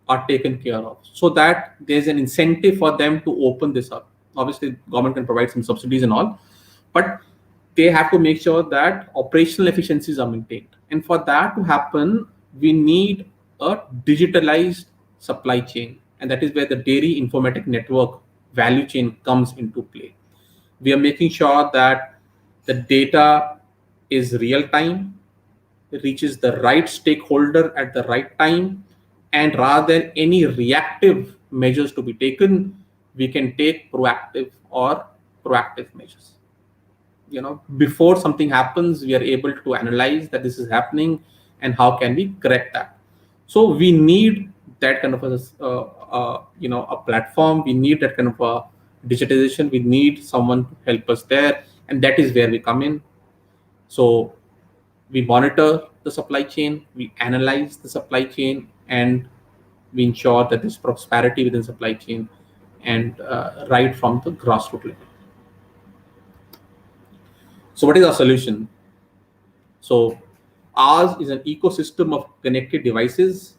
are taken care of, so that there's an incentive for them to open this up. Obviously, government can provide some subsidies and all, but they have to make sure that operational efficiencies are maintained. And for that to happen, we need a digitalized supply chain. And that is where the dairy informatic network value chain comes into play. We are making sure that the data is real time, reaches the right stakeholder at the right time, and rather than any reactive measures to be taken, we can take proactive measures. Before something happens, we are able to analyze that this is happening and how can we correct that. So we need that kind of a platform. We need that kind of a digitization. We need someone to help us there, and that is where we come in. So we monitor the supply chain, we analyze the supply chain, and we ensure that there's prosperity within supply chain, and right from the grassroots level. So what is our solution? So ours is an ecosystem of connected devices,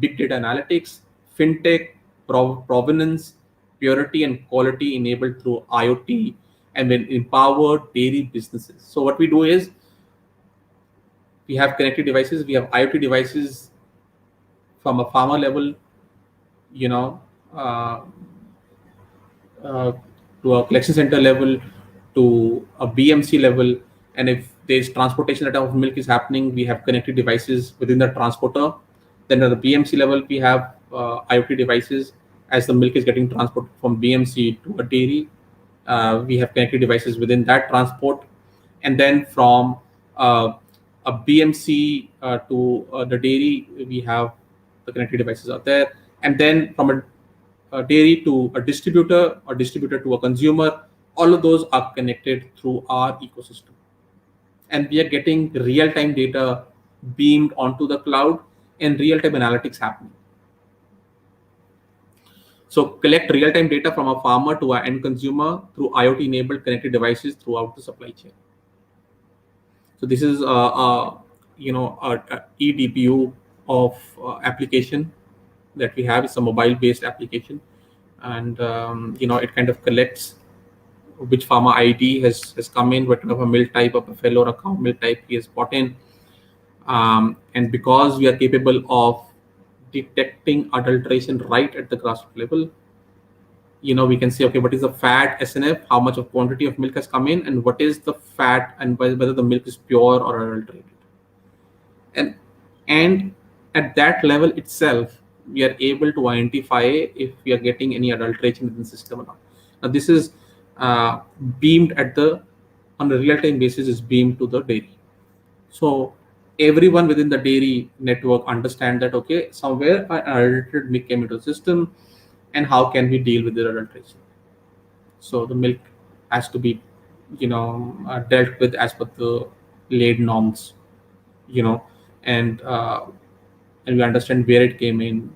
big data analytics, fintech, provenance, purity and quality enabled through IoT, and then empowered dairy businesses. So what we do is we have connected devices, we have IoT devices from a farmer level, to a collection center level, to a BMC level. And if there's transportation of milk is happening, we have connected devices within the transporter. Then at the BMC level, we have IoT devices. As the milk is getting transported from BMC to a dairy, we have connected devices within that transport. And then from a BMC to the dairy, we have the connected devices out there. And then from a dairy to a distributor, or distributor to a consumer, all of those are connected through our ecosystem. And we are getting real-time data beamed onto the cloud and real-time analytics happening. So collect real-time data from a farmer to our end consumer through IoT-enabled connected devices throughout the supply chain. So this is a eDPU of application that we have. It's a mobile-based application, and it kind of collects which farmer ID has come in, what kind of a milk type, a buffalo or a cow milk type he has bought in. And because we are capable of detecting adulteration right at the grassroots level, we can say, okay, what is the fat SNF, how much of quantity of milk has come in, and what is the fat, and whether the milk is pure or adulterated. And at that level itself, we are able to identify if we are getting any adulteration within the system or not. Now, this is beamed on a real-time basis, is beamed to the dairy. So everyone within the dairy network understand that, okay, somewhere an adulterated milk came into the system, and how can we deal with the adulteration? So the milk has to be, dealt with as per the laid norms, and we understand where it came in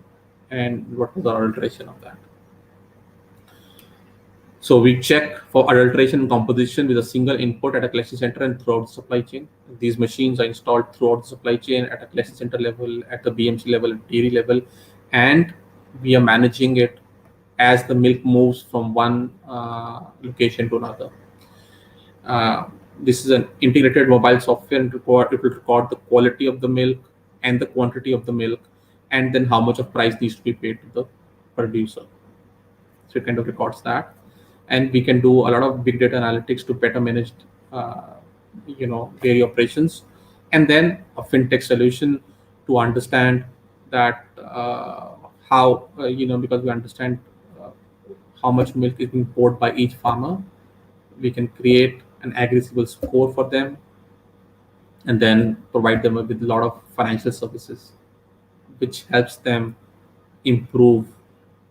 and what was the adulteration of that. So we check for adulteration and composition with a single input at a collection center and throughout the supply chain. These machines are installed throughout the supply chain at a collection center level, at the BMC level, at dairy level, and we are managing it as the milk moves from one location to another. This is an integrated mobile software, and it will record the quality of the milk and the quantity of the milk, and then how much of price needs to be paid to the producer. So it kind of records that. And we can do a lot of big data analytics to better manage, dairy operations. And then a fintech solution to understand that how because we understand how much milk is being poured by each farmer, we can create an agri-level score for them, and then provide them with a lot of financial services, which helps them improve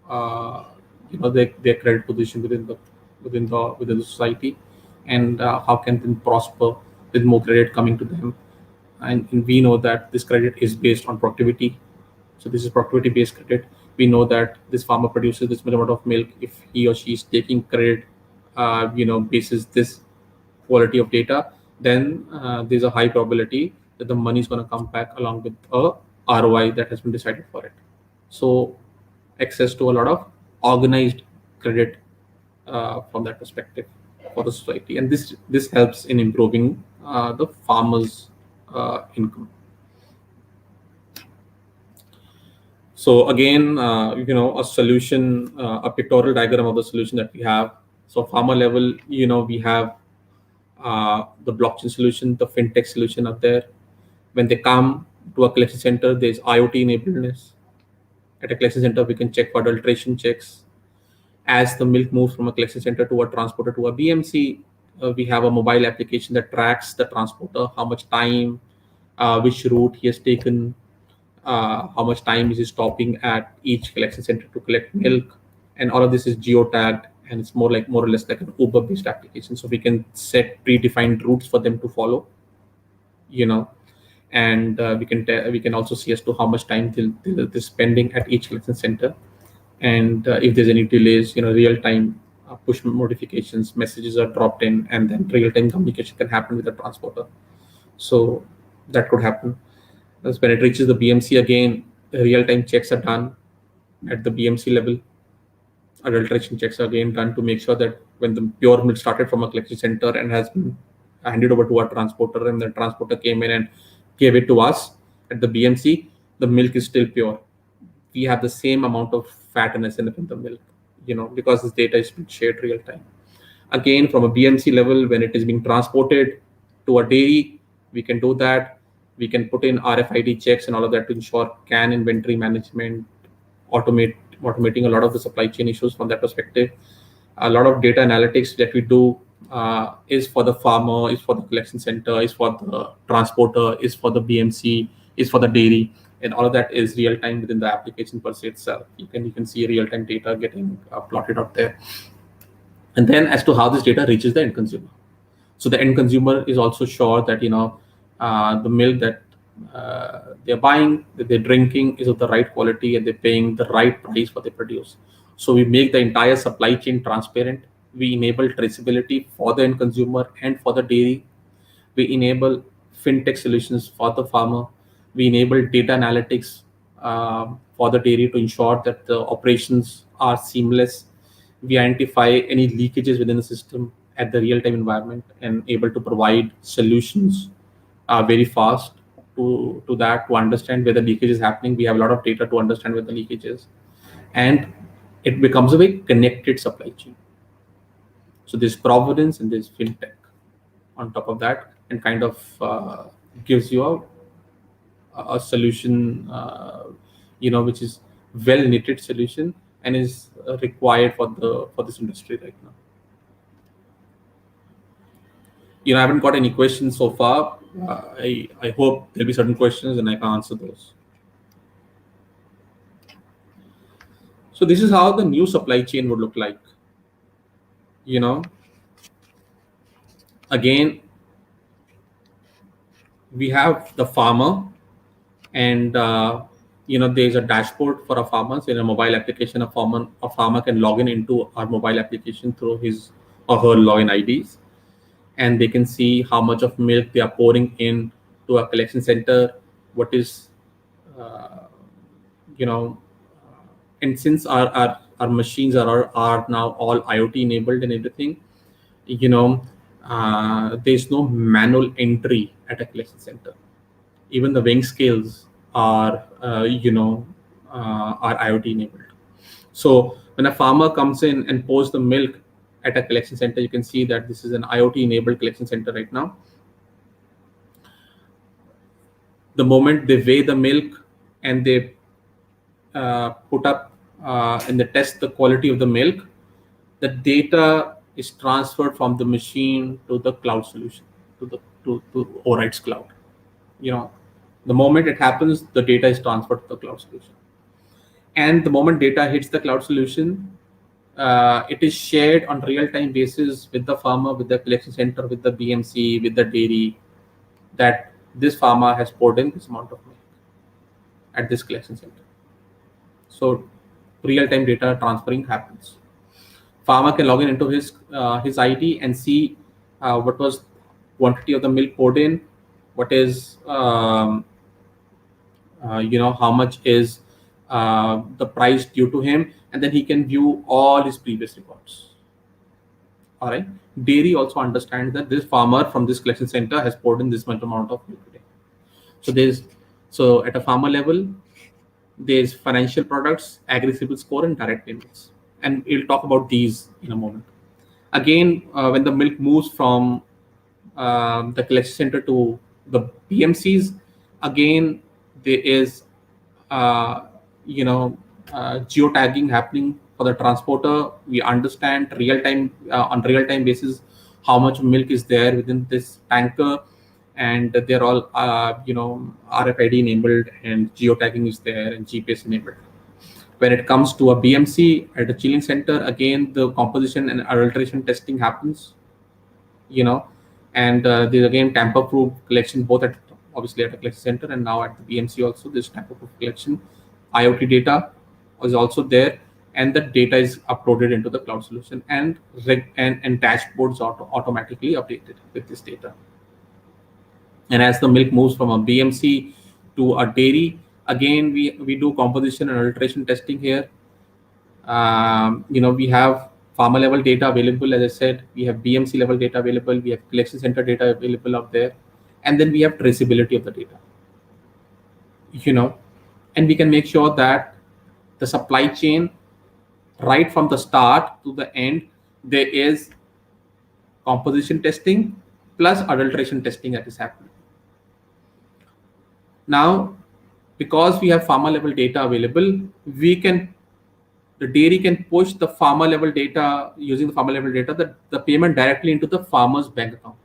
their credit position within the society, and how can they prosper with more credit coming to them. And we know that this credit is based on productivity. So this is productivity based credit. We know that this farmer produces this much amount of milk. If he or she is taking credit, basis this quality of data, then there's a high probability that the money is going to come back along with a ROI that has been decided for it. So access to a lot of organized credit from that perspective for the society, and this helps in improving the farmers' income. So again, a solution, a pictorial diagram of the solution that we have. So farmer level, we have the blockchain solution, the fintech solution up there. When they come to a collection center, there's IoT enabledness. At a collection center, we can check for adulteration checks. As the milk moves from a collection center to a transporter to a BMC, we have a mobile application that tracks the transporter, how much time, which route he has taken, how much time is he stopping at each collection center to collect milk, and all of this is geotagged, and it's more or less like an Uber-based application. So we can set predefined routes for them to follow, and we can also see as to how much time they're spending at each collection center, and if there's any delays, real time push notifications, messages are dropped in, and then real time communication can happen with the transporter. So that could happen. As when it reaches the BMC, again, real time checks are done at the BMC level. Adulteration checks are again done to make sure that when the pure milk started from a collection center and has been handed over to our transporter, and the transporter came in and gave it to us at the BMC, the milk is still pure. We have the same amount of fat and SNF in the milk, because this data is being shared real time. Again, from a BMC level, when it is being transported to a dairy, we can do that. We can put in RFID checks and all of that to ensure CAN inventory management, automating a lot of the supply chain issues from that perspective. A lot of data analytics that we do is for the farmer, is for the collection center, is for the transporter, is for the BMC, is for the dairy, and all of that is real time within the application per se itself. You can see real time data getting plotted out there. And then as to how this data reaches the end consumer. So the end consumer is also sure that the milk that they're buying, that they're drinking, is of the right quality, and they're paying the right price for they produce. So we make the entire supply chain transparent. We enable traceability for the end consumer and for the dairy. We enable fintech solutions for the farmer. We enable data analytics for the dairy to ensure that the operations are seamless. We identify any leakages within the system at the real-time environment and able to provide solutions very fast to that, to understand where the leakage is happening. We have a lot of data to understand where the leakage is, and it becomes a very connected supply chain. So there's provenance and there's fintech on top of that, and kind of gives you a solution, which is well knitted solution and is required for this industry right now. I haven't got any questions so far. I hope there'll be certain questions and I can answer those. So this is how the new supply chain would look like. Again, we have the farmer, and there's a dashboard for a farmer. So in a mobile application, a farmer can log into our mobile application through his or her login IDs, and they can see how much of milk they are pouring in to a collection center, what is and since our machines are now all IoT enabled and everything, there's no manual entry at a collection center. Even the weighing scales are IoT enabled. So when a farmer comes in and pours the milk at a collection center, you can see that this is an IoT enabled collection center right now. the moment they weigh the milk and they put up and they test the quality of the milk, the data is transferred from the machine to the cloud solution, to Orights cloud. The moment it happens, the data is transferred to the cloud solution. And the moment data hits the cloud solution, it is shared on real-time basis with the farmer, with the collection center, with the BMC, with the dairy, that this farmer has poured in this amount of milk at this collection center. So real-time data transferring happens. Farmer can log in into his ID and see what was quantity of the milk poured in, what is how much is the price due to him, and then he can view all his previous records. All right. Dairy also understands that this farmer from this collection center has poured in this much amount of milk today. So at a farmer level, there's financial products, agri-CIBIL score, and direct payments. And we'll talk about these in a moment. Again, when the milk moves from the collection center to the BMCs, again, there is geotagging happening for the transporter. We understand on real-time basis how much milk is there within this tanker, and they're all RFID enabled, and geotagging is there, and GPS enabled. When it comes to a BMC at a chilling center, again the composition and adulteration testing happens, and there's again tamper-proof collection, both obviously at a collection center and now at the BMC also. This tamper-proof collection, IoT data is also there, and the data is uploaded into the cloud solution, and dashboards automatically updated with this data. And as the milk moves from a BMC to a dairy, again we do composition and adulteration testing here. We have farmer level data available, as I said. We have BMC level data available. We have collection center data available out there, and then we have traceability of the data. And we can make sure that the supply chain, right from the start to the end, there is composition testing plus adulteration testing that is happening. Now, because we have farmer level data available, the dairy can push the farmer level data, using the farmer level data, the payment directly into the farmer's bank account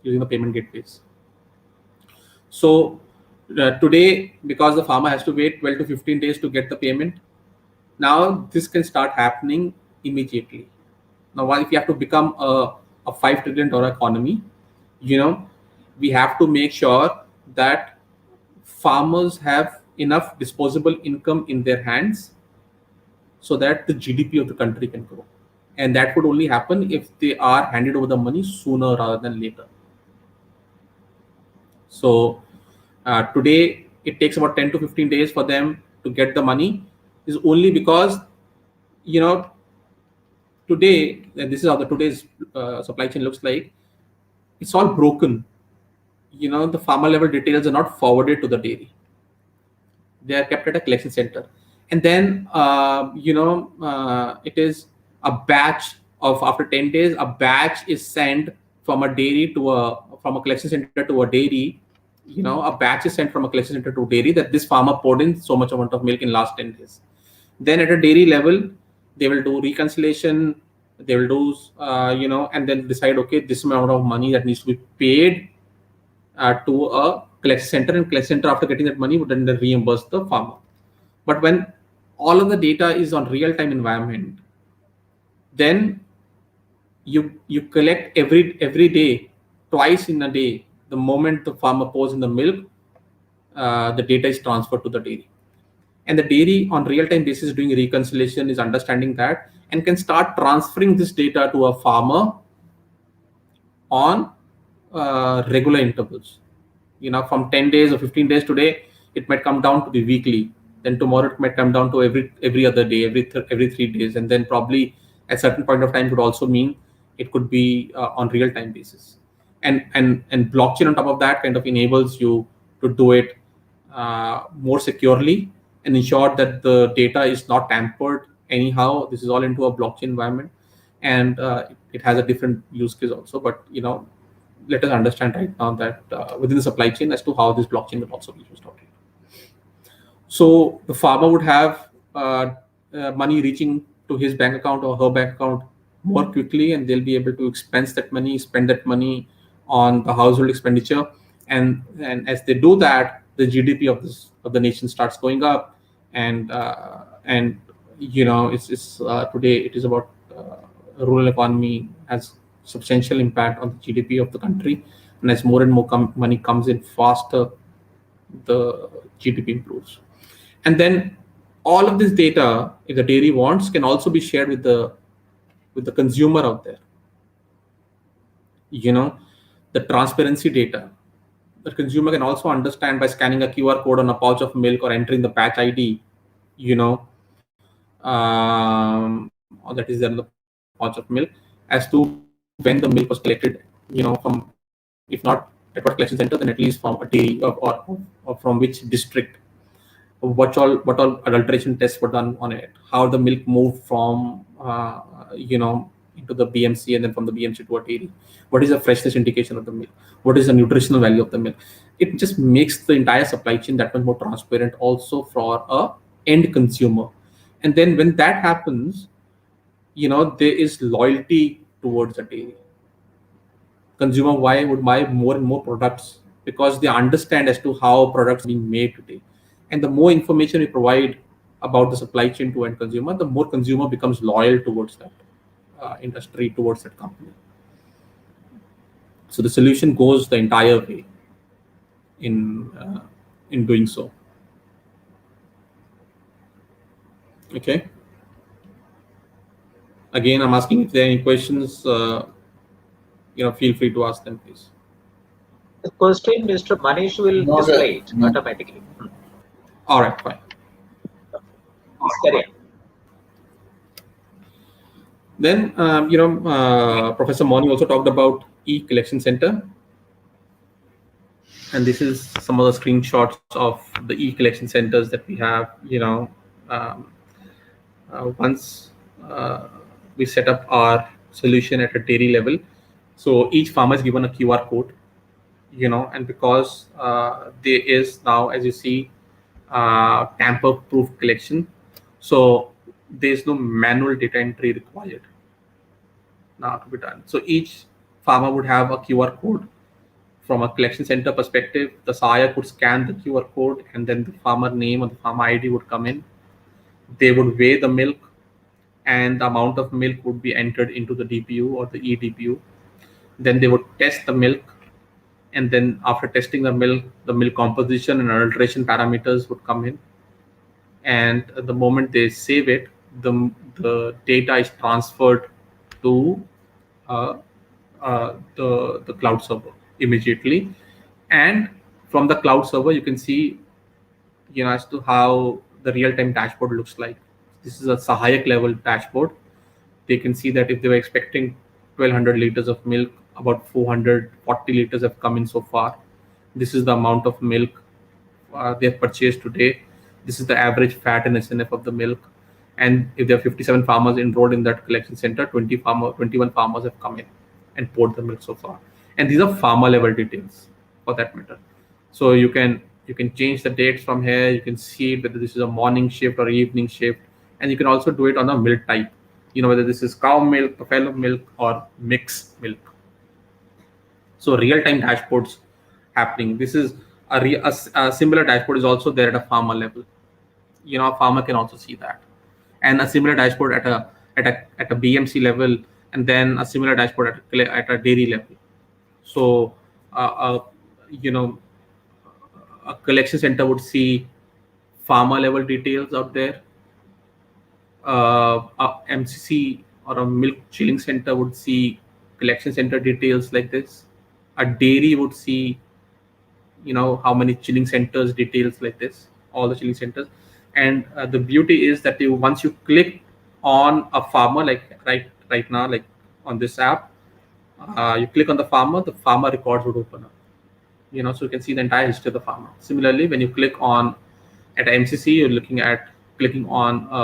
using the payment gateways. So today, because the farmer has to wait 12 to 15 days to get the payment, now this can start happening immediately. Now, if you have to become a $5 trillion economy, we have to make sure that farmers have enough disposable income in their hands so that the GDP of the country can grow. And that would only happen if they are handed over the money sooner rather than later. So today, it takes about 10 to 15 days for them to get the money, is only because, today, and this is how today's supply chain looks like, it's all broken. The farmer level details are not forwarded to the dairy. They are kept at a collection center. And then, it is a batch of, after 10 days, a batch is sent from a dairy from a collection center to a dairy. A batch is sent from a collection center to dairy that this farmer poured in so much amount of milk in last 10 days. Then at a dairy level, they will do reconciliation. They will do, and then decide, okay, this amount of money that needs to be paid to a collection center, and collection center, after getting that money, would then reimburse the farmer. But when all of the data is on real-time environment, then you collect every day, twice in a day. The moment the farmer pours in the milk, the data is transferred to the dairy. And the dairy on real-time basis doing reconciliation is understanding that and can start transferring this data to a farmer on regular intervals. From 10 days or 15 days today, it might come down to the weekly. Then tomorrow it might come down to every other day, every 3 days. And then probably at a certain point of time could also mean it could be on real-time basis. And blockchain on top of that kind of enables you to do it more securely and ensure that the data is not tampered anyhow. This is all into a blockchain environment, and it has a different use case also. But let us understand right now that within the supply chain as to how this blockchain will also be used out here. So the farmer would have money reaching to his bank account or her bank account more quickly, and they'll be able to expense that money, spend that money on the household expenditure, and as they do that, the GDP of the nation starts going up, and it's today it is about rural economy has substantial impact on the GDP of the country, and as more and more money comes in faster, the GDP improves. And then all of this data, if the dairy wants, can also be shared with the consumer out there. The transparency data. The consumer can also understand by scanning a QR code on a pouch of milk or entering the patch ID, or that is there in the pouch of milk, as to when the milk was collected, from, if not at what collection center, then at least from a dairy or from which district. What all adulteration tests were done on it, how the milk moved from into the BMC, and then from the BMC to a dairy. What is the freshness indication of the milk? What is the nutritional value of the milk? It just makes the entire supply chain that much more transparent also for a end consumer. And then when that happens, there is loyalty towards the dairy. Consumer would buy more and more products because they understand as to how products are being made today. And the more information we provide about the supply chain to end consumer, the more consumer becomes loyal towards that industry, towards that company. So the solution goes the entire way in doing so. Okay. Again, I'm asking if there are any questions. Feel free to ask them, please. The question Mr. Manish will display it automatically. All right, fine. Then, Professor Moni also talked about e-collection center. And this is some of the screenshots of the e-collection centers that we have. Once we set up our solution at a dairy level, so each farmer is given a QR code, and because there is now, as you see, tamper-proof collection, so there's no manual data entry required now to be done. So each farmer would have a QR code. From a collection center perspective, the sire could scan the QR code, and then the farmer name or the farmer ID would come in. They would weigh the milk, and the amount of milk would be entered into the DPU or the eDPU. Then they would test the milk, and then after testing the milk composition and adulteration parameters would come in. And the moment they save it, the data is transferred to the cloud server immediately. And from the cloud server, you can see, as to how the real-time dashboard looks like. This is a Sahayak level dashboard. They can see that if they were expecting 1200 liters of milk, about 440 liters have come in so far. This is the amount of milk they have purchased today. This is the average fat and SNF of the milk. And if there are 57 farmers enrolled in that collection center, 21 farmers have come in and poured the milk so far. And these are farmer level details for that matter. So you can change the dates from here. You can see whether this is a morning shift or evening shift, and you can also do it on a milk type. Whether this is cow milk, buffalo milk, or mixed milk. So real-time dashboards happening. This is a similar dashboard is also there at a farmer level. A farmer can also see that, and a similar dashboard at a BMC level, and then a similar dashboard at a dairy level. So a collection center would see farmer level details out there. A MCC or a milk chilling center would see collection center details like this. A dairy would see, how many chilling centers details like this, all the chilling centers. And the beauty is that once you click on a farmer, like right now, like on this app, you click on the farmer records would open up. So you can see the entire history of the farmer. Similarly, when you click on at MCC, you're clicking onto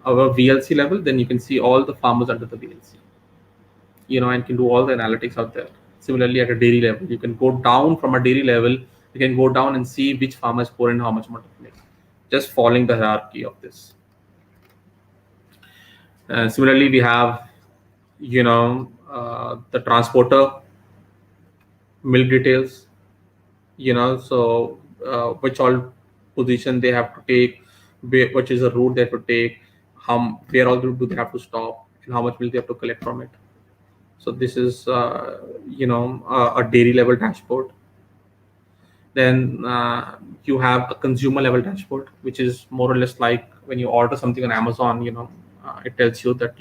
our VLC level, then you can see all the farmers under the VLC. and can do all the analytics out there. Similarly, at a dairy level, you can go down from a dairy level. You can go down and see which farmer is pouring how much amount of milk, just following the hierarchy of this. Similarly, we have, the transporter milk details, so which all position they have to take, which is the route they have to take, where all do they have to stop, and how much milk they have to collect from it. So this is, a dairy level dashboard. Then you have a consumer level dashboard, which is more or less like when you order something on Amazon. It tells you that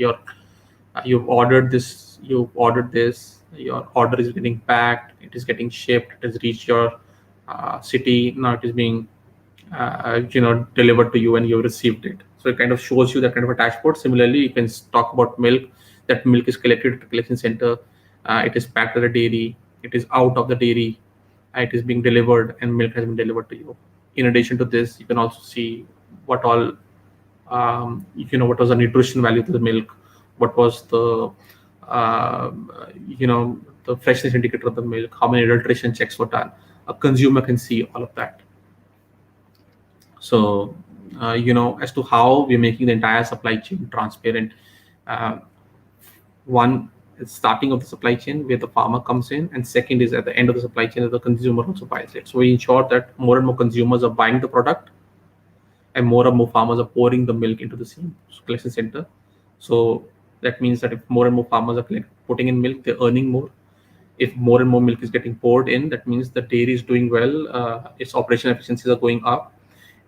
you've ordered this, your order is getting packed, it is getting shipped, it has reached your city, now it is being delivered to you and you received it. So it kind of shows you that kind of a dashboard. Similarly, you can talk about milk. That milk is collected at the collection center, it is packed at the dairy, it is out of the dairy, it is being delivered, and milk has been delivered to you. In addition to this, you can also see what all what was the nutrition value to the milk, what was the the freshness indicator of the milk, how many adulteration checks were done. A consumer can see all of that. So as to how we're making the entire supply chain transparent, one is starting of the supply chain where the farmer comes in, and second is at the end of the supply chain that the consumer also buys it. So we ensure that more and more consumers are buying the product, and more farmers are pouring the milk into the same collection center. So that means that if more and more farmers are putting in milk, they're earning more. If more and more milk is getting poured in, that means the dairy is doing well, its operational efficiencies are going up.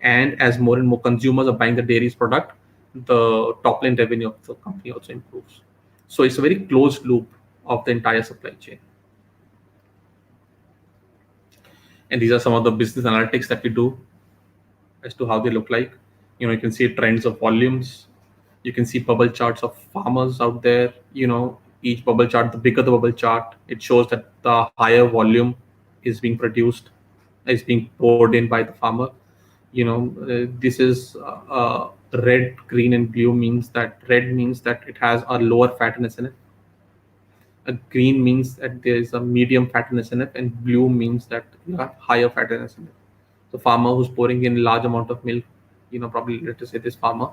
And as more and more consumers are buying the dairy's product, the top line revenue of the company also improves. So it's a very closed loop of the entire supply chain. And these are some of the business analytics that we do as to how they look like. You can see trends of volumes. You can see bubble charts of farmers out there. Each bubble chart, the bigger the bubble chart, it shows that the higher volume is being produced, is being poured in by the farmer. This is red, green, and blue means that red means that it has a lower fatness in it. A green means that there is a medium fatness in it, and blue means that you have higher fatness in it. The farmer who's pouring in large amount of milk, probably let us say this farmer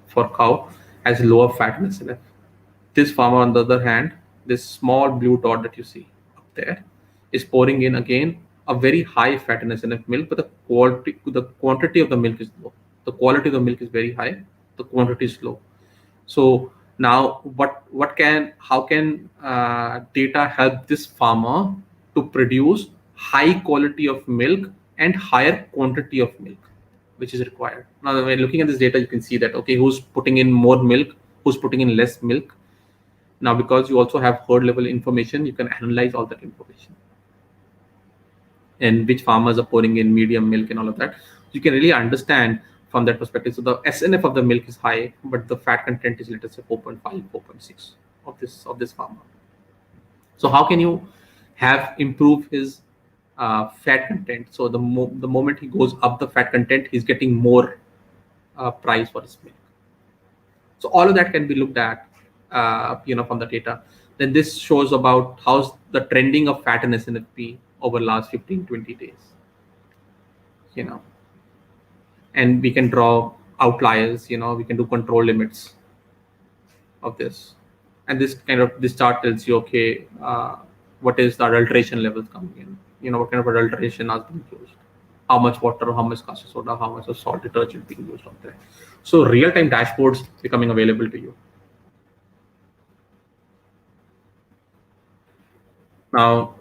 for cow has lower fatness in it. This farmer, on the other hand, this small blue dot that you see up there is pouring in again a very high fatness in milk, but the quantity of the milk is low. The quality of the milk is very high, the quantity is low. So now how can data help this farmer to produce high quality of milk and higher quantity of milk, which is required? Now, when looking at this data, you can see that, okay, who's putting in more milk, who's putting in less milk. Now, because you also have herd level information, you can analyze all that information, and which farmers are pouring in medium milk and all of that. You can really understand from that perspective. So the SNF of the milk is high, but the fat content is, let us say, 4.5, 4.6 of this farmer. So how can you improve his fat content? So the moment he goes up the fat content, he's getting more price for his milk. So all of that can be looked at, from the data. Then this shows about how's the trending of fat and SNFP over last 15-20 days. And we can draw outliers. We can do control limits of this. And this chart tells you, okay, what is the adulteration levels coming in? What kind of adulteration has been used? How much water, how much caustic soda, how much of salt detergent being used out there. So real-time dashboards becoming available to you. Now,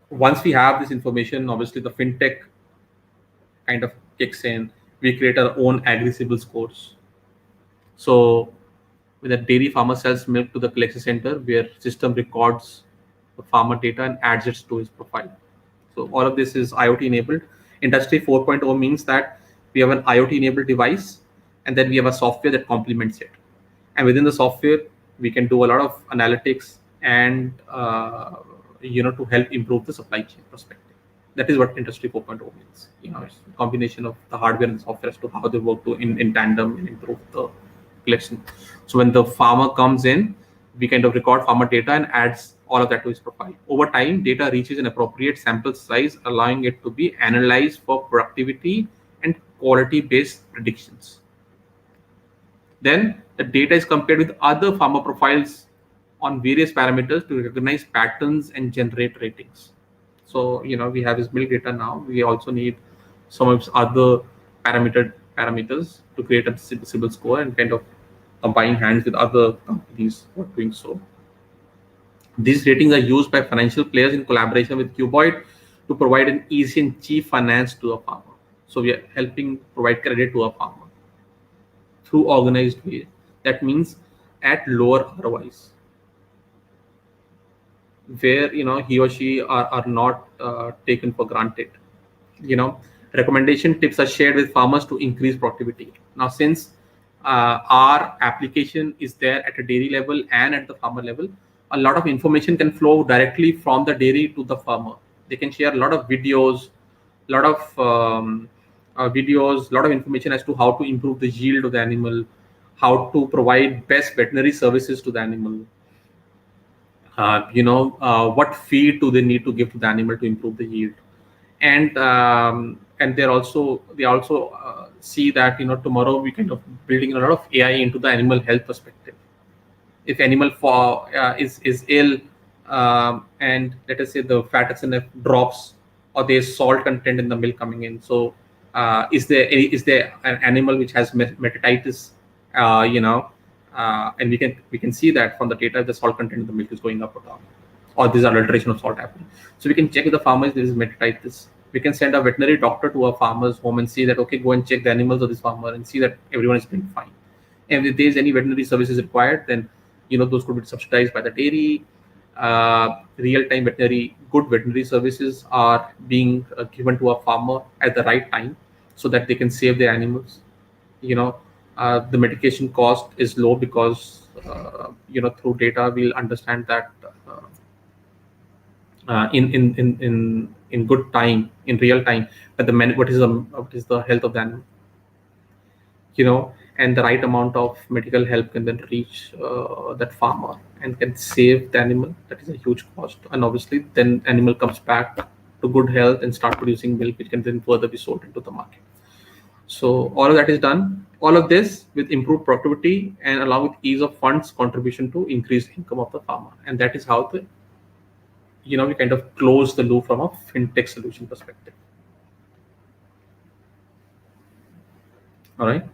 once we have this information, obviously the fintech kind of kicks in. We create our own agri-CIBIL scores. So when a dairy farmer sells milk to the collection center, where system records the farmer data and adds it to his profile. So all of this is IoT enabled. Industry 4.0 means that we have an IoT enabled device, and then we have a software that complements it. And within the software, we can do a lot of analytics and to help improve the supply chain perspective. That is what Industry 4.0 means. It's a combination of the hardware and the software as to how they work in tandem and improve the collection. So when the farmer comes in, we kind of record farmer data and adds all of that to his profile. Over time, data reaches an appropriate sample size, allowing it to be analyzed for productivity and quality-based predictions. Then the data is compared with other farmer profiles on various parameters to recognize patterns and generate ratings. So, we have his milk data now. We also need some of his other parameters to create a CIBIL score and kind of combine hands with other companies who are doing so. These ratings are used by financial players in collaboration with Qboid to provide an easy and cheap finance to a farmer. So we are helping provide credit to a farmer through organized ways. That means at lower ROIs, where he or she are not taken for granted. Recommendation tips are shared with farmers to increase productivity. Now, since our application is there at a dairy level and at the farmer level, a lot of information can flow directly from the dairy to the farmer. They can share a lot of videos, a lot of information as to how to improve the yield of the animal, how to provide best veterinary services to the animal. What feed do they need to give to the animal to improve the yield, and they also see that tomorrow we kind of building a lot of AI into the animal health perspective. If animal is ill, and let us say the fat SNF drops or there's salt content in the milk coming in, so is there an animal which has metatitis, and we can see that from the data if the salt content in the milk is going up or down, or there's adulteration of salt happening. So we can check with the farmer if there is metatitis. We can send a veterinary doctor to a farmer's home and see that, okay, go and check the animals of this farmer and see that everyone is doing fine. And if there's any veterinary services required, then those could be subsidized by the dairy. Real-time good veterinary services are being given to a farmer at the right time so that they can save their animals. The medication cost is low because through data we'll understand that in good time, in real time, that what is the health of the animal. And the right amount of medical help can then reach that farmer and can save the animal. That is a huge cost, and obviously then animal comes back to good health and start producing milk, which can then further be sold into the market. So all of that is done. All of this with improved productivity and along with ease of funds contribution to increased income of the farmer. And that is how we kind of close the loop from a fintech solution perspective. All right.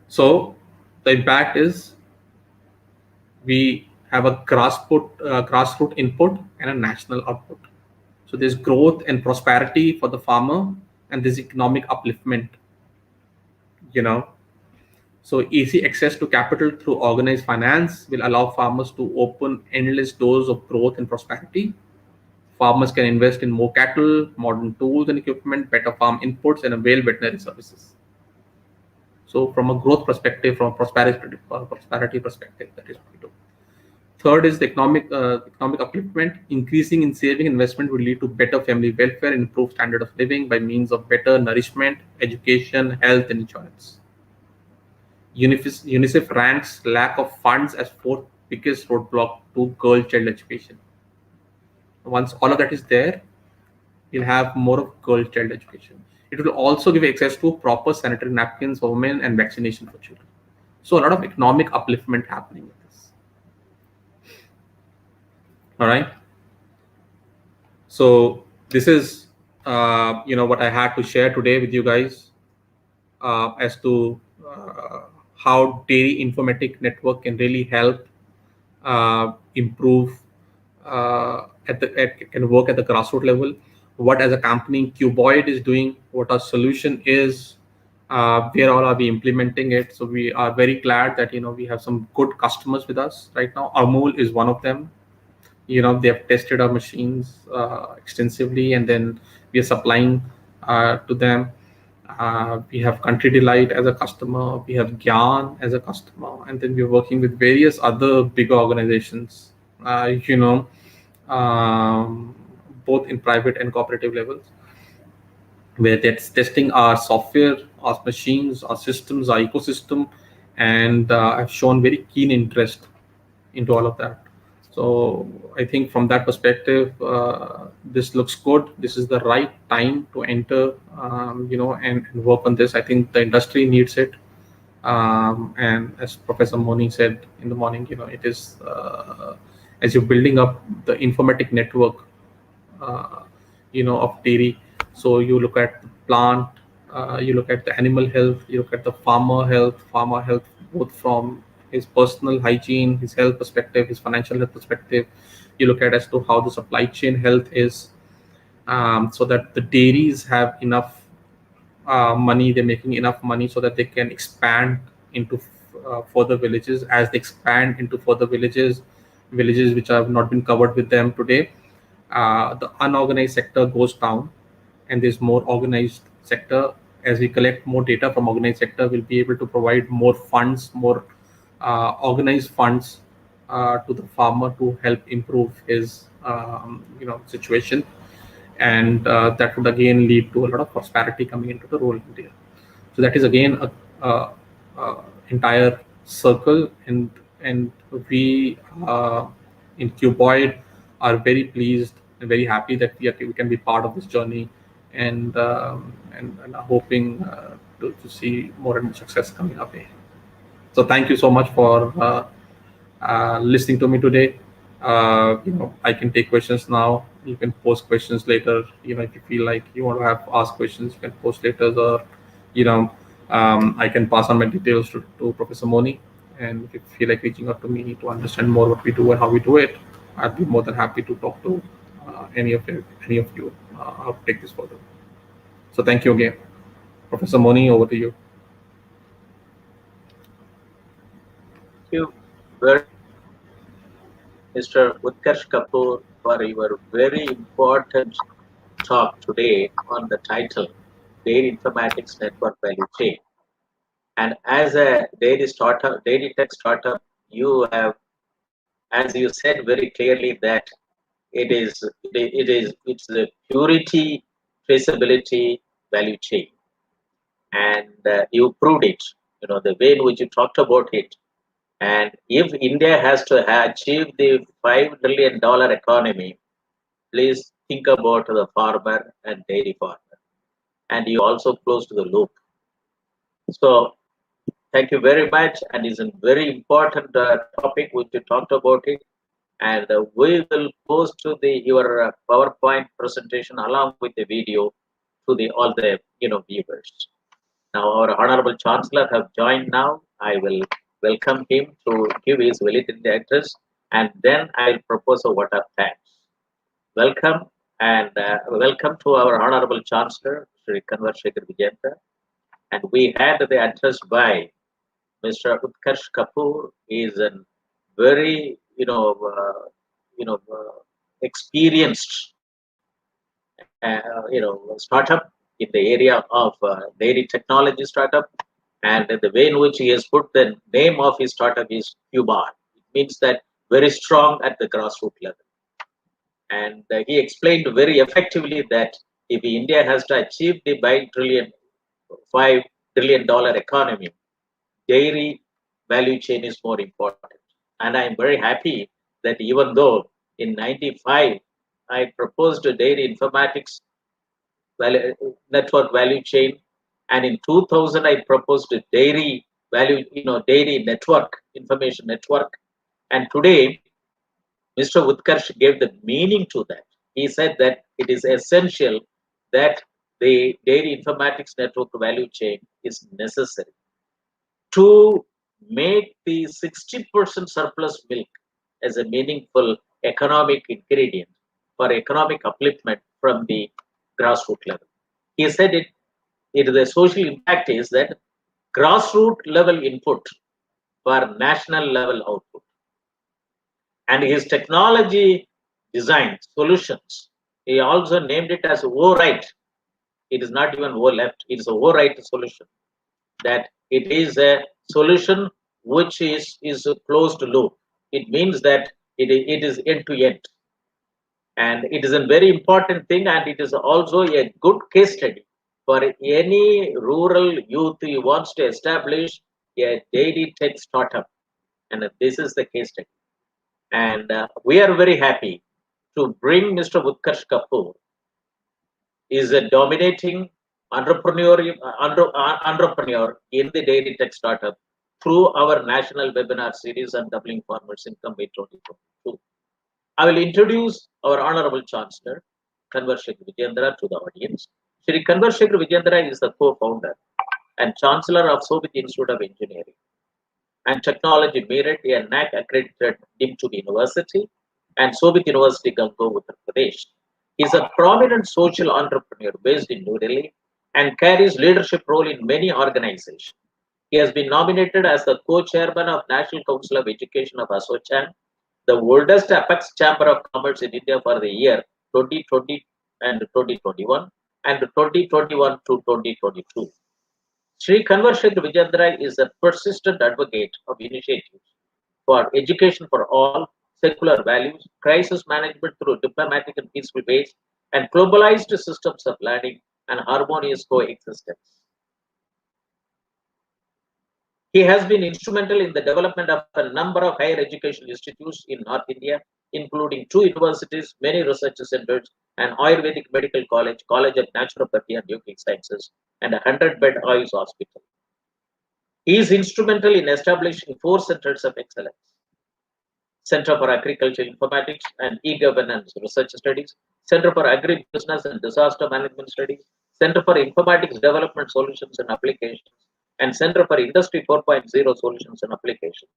So the impact is we have a grassroots input and a national output. So there's growth and prosperity for the farmer, and there's economic upliftment. So easy access to capital through organized finance will allow farmers to open endless doors of growth and prosperity. Farmers can invest in more cattle, modern tools and equipment, better farm inputs, and avail veterinary services. So from a growth perspective, from a prosperity perspective, that is what we do. Third is the economic upliftment. Increasing in saving investment will lead to better family welfare and improved standard of living by means of better nourishment, education, health, and insurance. UNICEF ranks lack of funds as fourth biggest roadblock to girl-child education. Once all of that is there, you'll have more of girl-child education. It will also give access to proper sanitary napkins for women and vaccination for children. So a lot of economic upliftment happening with this. All right. So this is what I had to share today with you guys as to how dairy informatic network can really help improve can work at the grassroots level. What as a company Qboid is doing, what our solution is, where all are we implementing it. So we are very glad that we have some good customers with us right now. Amul is one of them. They have tested our machines extensively, and then we are supplying to them. We have Country Delight as a customer, we have Gyan as a customer, and then we're working with various other big organizations, both in private and cooperative levels, where that's testing our software, our machines, our systems, our ecosystem, and have shown very keen interest into all of that. So I think from that perspective, this looks good. This is the right time to enter, and work on this. I think the industry needs it. And as Professor Moni said in the morning, it is as you're building up the informatic network, uh, of dairy. So you look at the plant, you look at the animal health, you look at the farmer health, both from his personal hygiene, his health perspective, his financial health perspective. You look at as to how the supply chain health is, so that the dairies have enough money, they're making enough money so that they can expand into further villages. As they expand into further villages which have not been covered with them today, the unorganized sector goes down and there's more organized sector. As we collect more data from organized sector, we'll be able to provide more funds, more organized funds to the farmer to help improve his situation, and that would again lead to a lot of prosperity coming into the rural India. So that is again a entire circle, and we in Qboid are very pleased and very happy that we can be part of this journey, and are hoping to see more and more success coming our way. So thank you so much for listening to me today. I can take questions now. You can post questions later. If you feel like you want to ask questions, you can post later, or I can pass on my details to Professor Moni. And if you feel like reaching out to me to understand more what we do and how we do it, I'd be more than happy to talk to any of you. How to take this further. So thank you again, Professor Moni. Over to you. Thank you very Mr. Utkarsh Kapoor for your very important talk today on the title Dairy Informatics Network Value Chain. And as a DairyTech startup, you have, as you said very clearly, that it's the purity, traceability value chain, and you proved it. The way in which you talked about it. And if India has to achieve the $5 trillion economy, please think about the farmer and dairy farmer. And you also closed the loop. So thank you very much. And it's a very important topic which you talked about it. And we will post to your PowerPoint presentation along with the video to all the viewers. Now our Honorable Chancellor have joined now. I will welcome him to give his military address, and then I'll propose a vote of thanks. Welcome, and welcome to our Honorable Chancellor, Shri Kunwar Shekhar Vijendra. And we had the address by Mr. Utkarsh Kapoor. He is a very, experienced, startup in the area of dairy technology startup. And the way in which he has put the name of his startup is Qboid. It means that very strong at the grassroots level. And he explained very effectively that if India has to achieve the $5 trillion economy, dairy value chain is more important. And I'm very happy that even though in '95 I proposed a dairy informatics network value chain, and in 2000 I proposed a dairy dairy network, information network. And today Mr. Utkarsh gave the meaning to that. He said that it is essential that the dairy informatics network value chain is necessary to make the 60% surplus milk as a meaningful economic ingredient for economic upliftment from the grassroots level. He said the social impact is that grassroots level input for national level output. And his technology design solutions, he also named it as O right. It is not even O left, it is a O right solution. That it is a solution which is a closed loop. It means that it is end to end. And it is a very important thing, and it is also a good case study for any rural youth who wants to establish a dairy tech startup. And this is the case study. And we are very happy to bring Mr. Utkarsh Kapoor. Is a dominating entrepreneur in the DairyTech startup through our national webinar series on doubling farmers' income by 2022. I will introduce our Honorable Chancellor, Kunwar Vijendra, to the audience. Shri Kunwar Vijendra is the co-founder and Chancellor of Shobhit Institute of Engineering and Technology, Meerut, a NAC accredited deemed to be university, and Shobhit University, Gango, Uttar Pradesh. He is a prominent social entrepreneur based in New Delhi and carries leadership role in many organizations. He has been nominated as the co-chairman of National Council of Education of ASSOCHAM, the oldest apex chamber of commerce in India for the year 2020 and 2021 and 2021 to 2022. Sri Kunwar Vijendra is a persistent advocate of initiatives for education for all, secular values, crisis management through diplomatic and peaceful ways, and globalized systems of learning and harmonious coexistence. He has been instrumental in the development of a number of higher education institutes in North India, including 2 universities, many research centers, an Ayurvedic medical college, College of Naturopathy and Yogic Sciences, and a 100-bed Ayush hospital. He is instrumental in establishing 4 centers of excellence: Center for Agriculture Informatics and E-Governance Research Studies, Center for Agribusiness and Disaster Management Studies, Center for Informatics Development Solutions and Applications, and Center for Industry 4.0 Solutions and Applications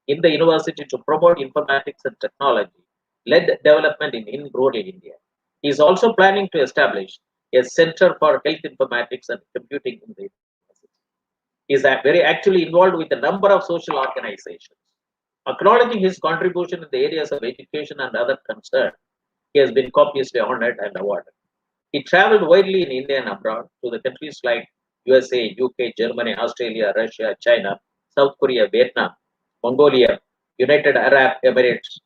in the university to promote informatics and technology-led development in rural India. He is also planning to establish a Center for Health Informatics and Computing in the university. He is very actively involved with a number of social organizations. Acknowledging his contribution in the areas of education and other concerns, he has been copiously honored and awarded. He traveled widely in India and abroad to the countries like USA, UK, Germany, Australia, Russia, China, South Korea, Vietnam, Mongolia, United Arab Emirates,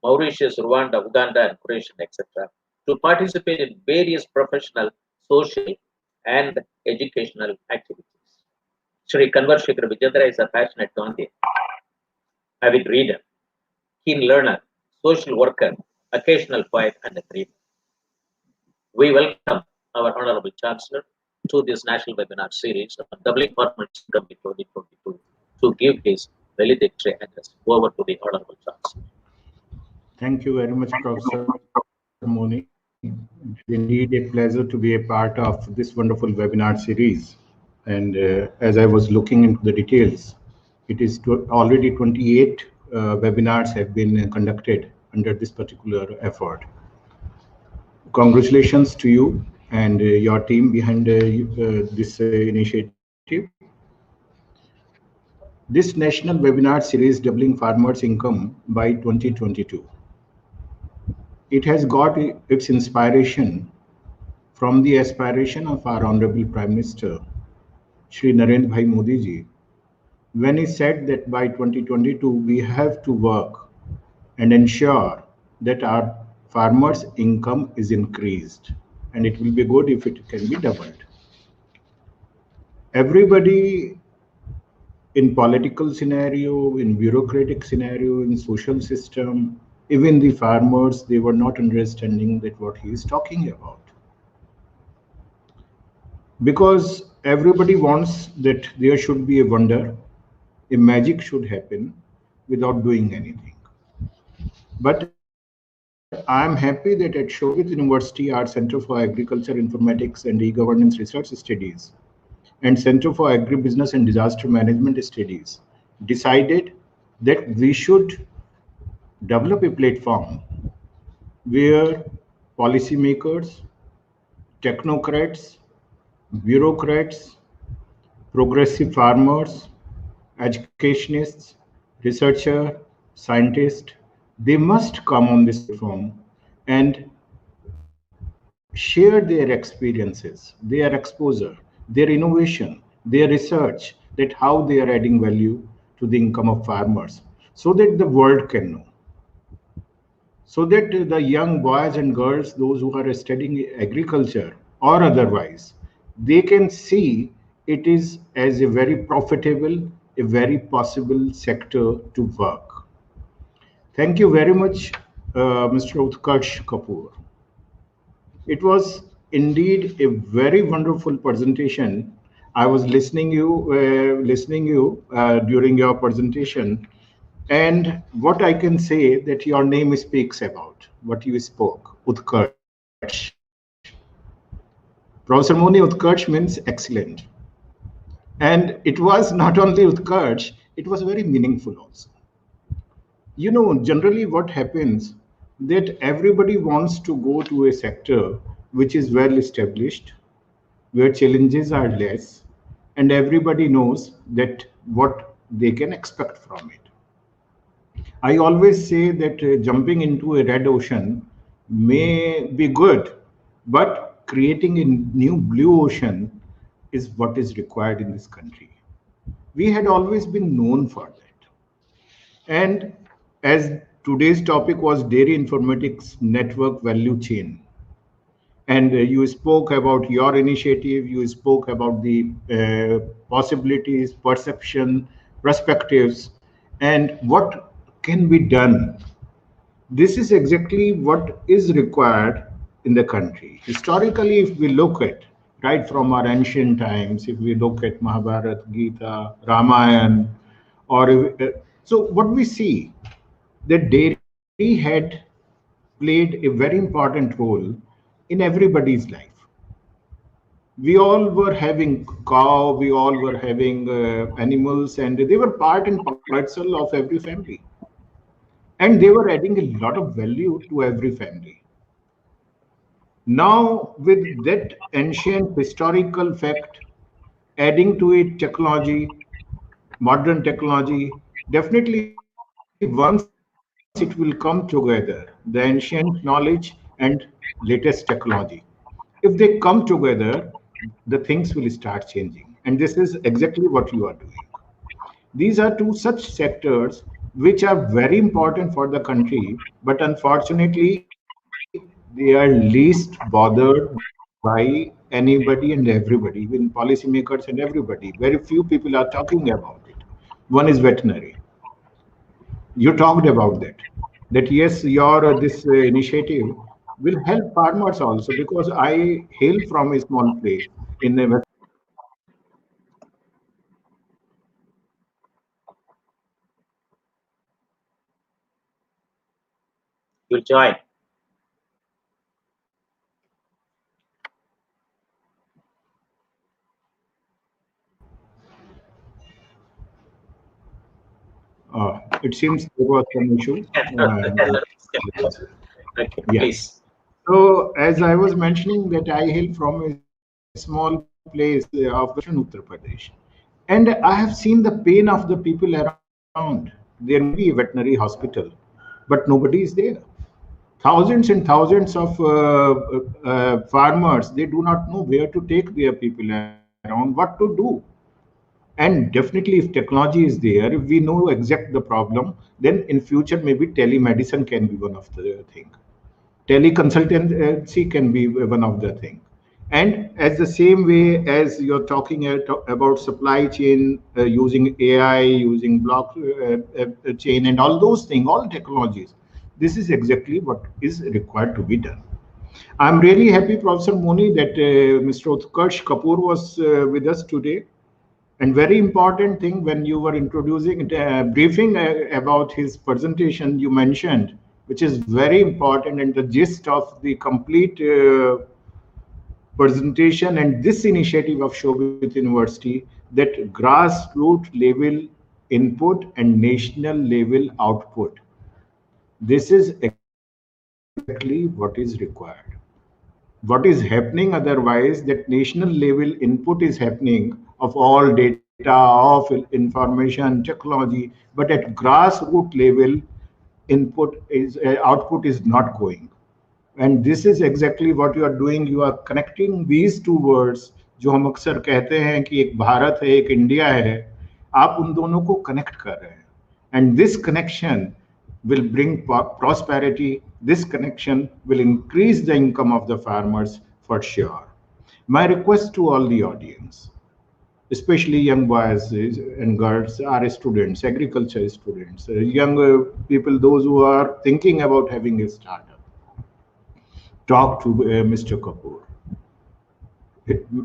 Mauritius, Rwanda, Uganda, and Croatia, etc., to participate in various professional, social, and educational activities. Shri Kunwar Vijendra is a passionate Gandhian, avid reader, keen learner, social worker, occasional poet, and a dreamer. We welcome our Honorable Chancellor to this national webinar series on doubling farmers' income in 2022 to give his valedictory address. Over to the Honorable Chancellor. Thank you very much, Professor Moni. It's indeed a pleasure to be a part of this wonderful webinar series. And as I was looking into the details, it is already 28 webinars have been conducted under this particular effort. Congratulations to you and your team behind this initiative. This national webinar series, Doubling Farmers' Income by 2022. It has got its inspiration from the aspiration of our Honorable Prime Minister, Shri Narendra Bhai Modi ji, when he said that by 2022 we have to work and ensure that our farmers' income is increased, and it will be good if it can be doubled. Everybody in political scenario, in bureaucratic scenario, in social system, even the farmers, they were not understanding that what he is talking about. Because everybody wants that there should be a wonder, a magic should happen without doing anything. But I am happy that at Shobhit University, our Center for Agriculture, Informatics and E-Governance Research Studies and Center for Agribusiness and Disaster Management Studies decided that we should develop a platform where policymakers, technocrats, bureaucrats, progressive farmers, educationists, researchers, scientists, they must come on this platform and share their experiences, their exposure, their innovation, their research, that how they are adding value to the income of farmers, so that the world can know. So that the young boys and girls, those who are studying agriculture or otherwise, they can see it is as a very profitable, a very possible sector to work. Thank you very much, Mr. Utkarsh Kapoor. It was indeed a very wonderful presentation. I was listening you during your presentation, and what I can say that your name speaks about what you spoke, Utkarsh. Professor Moni, Utkarsh means excellent, and it was not only Utkarsh; it was very meaningful also. You know, generally what happens that everybody wants to go to a sector which is well established, where challenges are less, and everybody knows that what they can expect from it. I always say that jumping into a red ocean may be good, but creating a new blue ocean is what is required in this country. We had always been known for that. And as today's topic was dairy informatics network value chain, and you spoke about your initiative, you spoke about the possibilities, perception, perspectives, and what can be done. This is exactly what is required in the country. Historically, if we look at right from our ancient times, if we look at Mahabharata, Gita, Ramayana, or so what we see that dairy had played a very important role in everybody's life. We all were having cow, we all were having animals, and they were part and parcel of every family. And they were adding a lot of value to every family. Now, with that ancient historical fact, adding to it technology, modern technology, definitely once it will come together, the ancient knowledge and latest technology. If they come together, the things will start changing. And this is exactly what you are doing. These are two such sectors which are very important for the country, but unfortunately, they are least bothered by anybody and everybody, even policymakers and everybody. Very few people are talking about it. One is veterinary. You talked about that yes, your this initiative will help farmers also, because I hail from a small place in West Bengal. You'll join. It seems there was some issue. Okay, Yeah. please. So as I was mentioning that I hail from a small place of Western Uttar Pradesh, and I have seen the pain of the people around. There may be a veterinary hospital, but nobody is there. Thousands and thousands of farmers, they do not know where to take their people around, what to do. And definitely, if technology is there, if we know exact the problem, then in future maybe telemedicine can be one of the thing. Teleconsultancy can be one of the thing. And as the same way as you're talking about supply chain using AI, using block chain, and all those things, all technologies, this is exactly what is required to be done. I'm really happy, Professor Moni, that Mr. Utkarsh Kapoor was with us today. And very important thing, when you were introducing briefing about his presentation, you mentioned, which is very important, and the gist of the complete presentation and this initiative of Shobhit University, that grassroots level input and national level output. This is exactly what is required. What is happening otherwise, that national level input is happening of all data, of information, technology, but at grassroots level, output is not going. And this is exactly what you are doing. You are connecting these two words, जो हम अक्सर कहते हैं कि एक भारत है, एक India है, आप उन दोनों को कनेक्ट कर रहे हैं. And this connection will bring prosperity. This connection will increase the income of the farmers for sure. My request to all the audience, especially young boys and girls are students, agriculture students, young people, those who are thinking about having a startup. Talk to Mr. Kapoor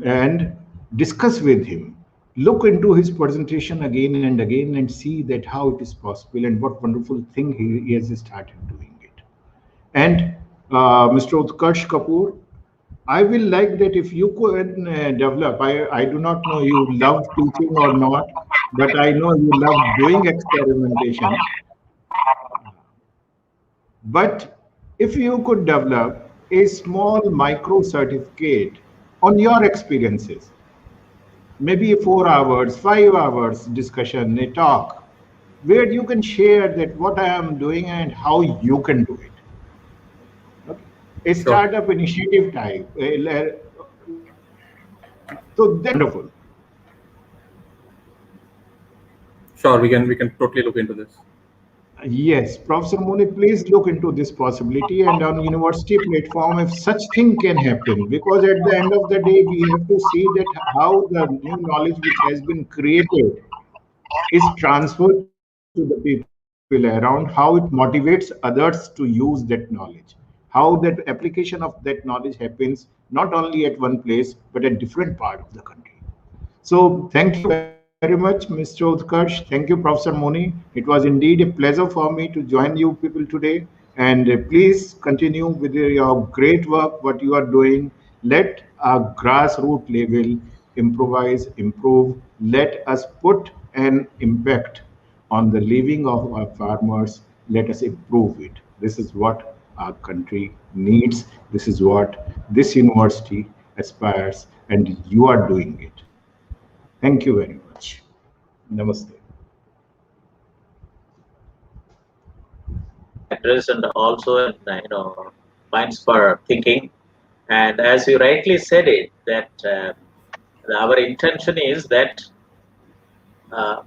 and discuss with him. Look into his presentation again and again and see that how it is possible and what wonderful thing he has started doing it. And Mr. Utkarsh Kapoor, I will like that if you could develop. I do not know you love teaching or not, but I know you love doing experimentation. But if you could develop a small micro certificate on your experiences, maybe 4 hours, 5 hours discussion, a talk, where you can share that what I am doing and how you can do it. Okay. A startup initiative type. So that's wonderful. Sure, we can totally look into this. Yes, Professor Moni, please look into this possibility and on university platform if such thing can happen. Because at the end of the day, we have to see that how the new knowledge which has been created is transferred to the people around, how it motivates others to use that knowledge, how that application of that knowledge happens not only at one place but at different part of the country. So thank you very much, Mr. Utkarsh. Thank you, Professor Moni. It was indeed a pleasure for me to join you people today. And please continue with your great work, what you are doing. Let our grassroots level improvise, improve. Let us put an impact on the living of our farmers. Let us improve it. This is what our country needs. This is what this university aspires, and you are doing it. Thank you very much. Namaste. Address and also minds for thinking. And as you rightly said it, that our intention is that uh,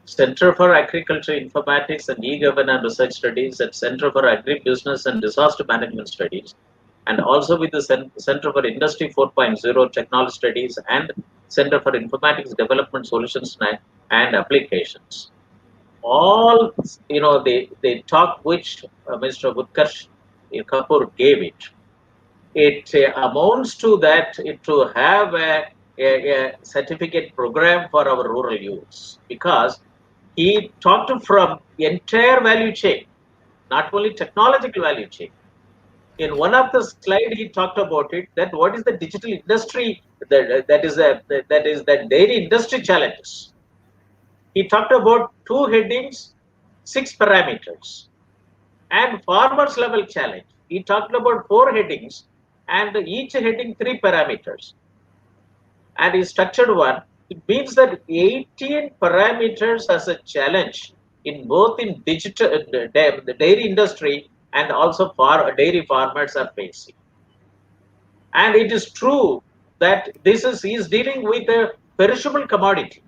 Center for Agriculture Informatics and E-Governance Research Studies and Center for Agribusiness and Disaster Management Studies, and also with the Center for Industry 4.0 Technology Studies and Center for Informatics Development Solutions and Applications. All, they talk which Mr. Utkarsh Kapoor gave it amounts to that to have a certificate program for our rural youths, because he talked from entire value chain, not only technological value chain. In one of the slide, he talked about it, that what is the digital industry, that is the dairy industry challenges. He talked about 2 headings, 6 parameters, and farmers level challenge. He talked about 4 headings, and each heading 3 parameters. And he structured one. It means that 18 parameters as a challenge in both in digital the dairy industry and also dairy farmers are facing. And it is true that he is dealing with a perishable commodity.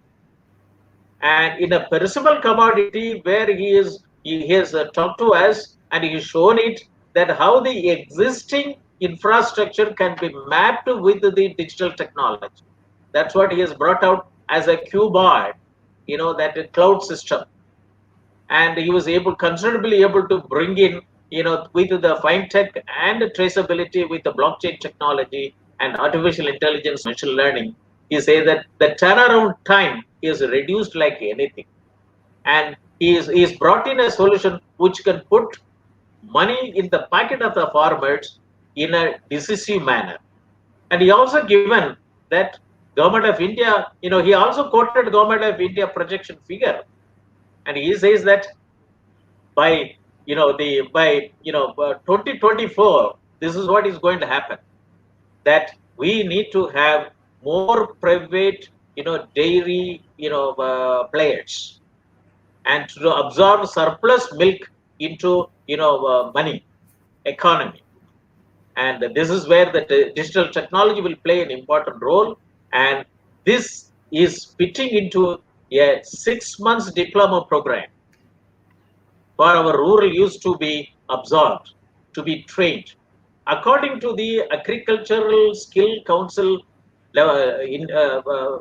And in a perishable commodity where he has talked to us and he has shown it that how the existing infrastructure can be mapped with the digital technology. That's what he has brought out as a Qboid, that cloud system. And he was considerably able to bring in, with the fintech and traceability with the blockchain technology and artificial intelligence, machine learning. He says that the turnaround time is reduced like anything. And he is brought in a solution which can put money in the pocket of the farmers in a decisive manner. And he also given that Government of India, he also quoted Government of India projection figure, and he says that by 2024, this is what is going to happen. That we need to have more private, dairy, players, and to absorb surplus milk into, money, economy. And this is where the digital technology will play an important role. And this is fitting into a 6 months diploma program for our rural youth to be absorbed, to be trained. According to the Agricultural Skill Council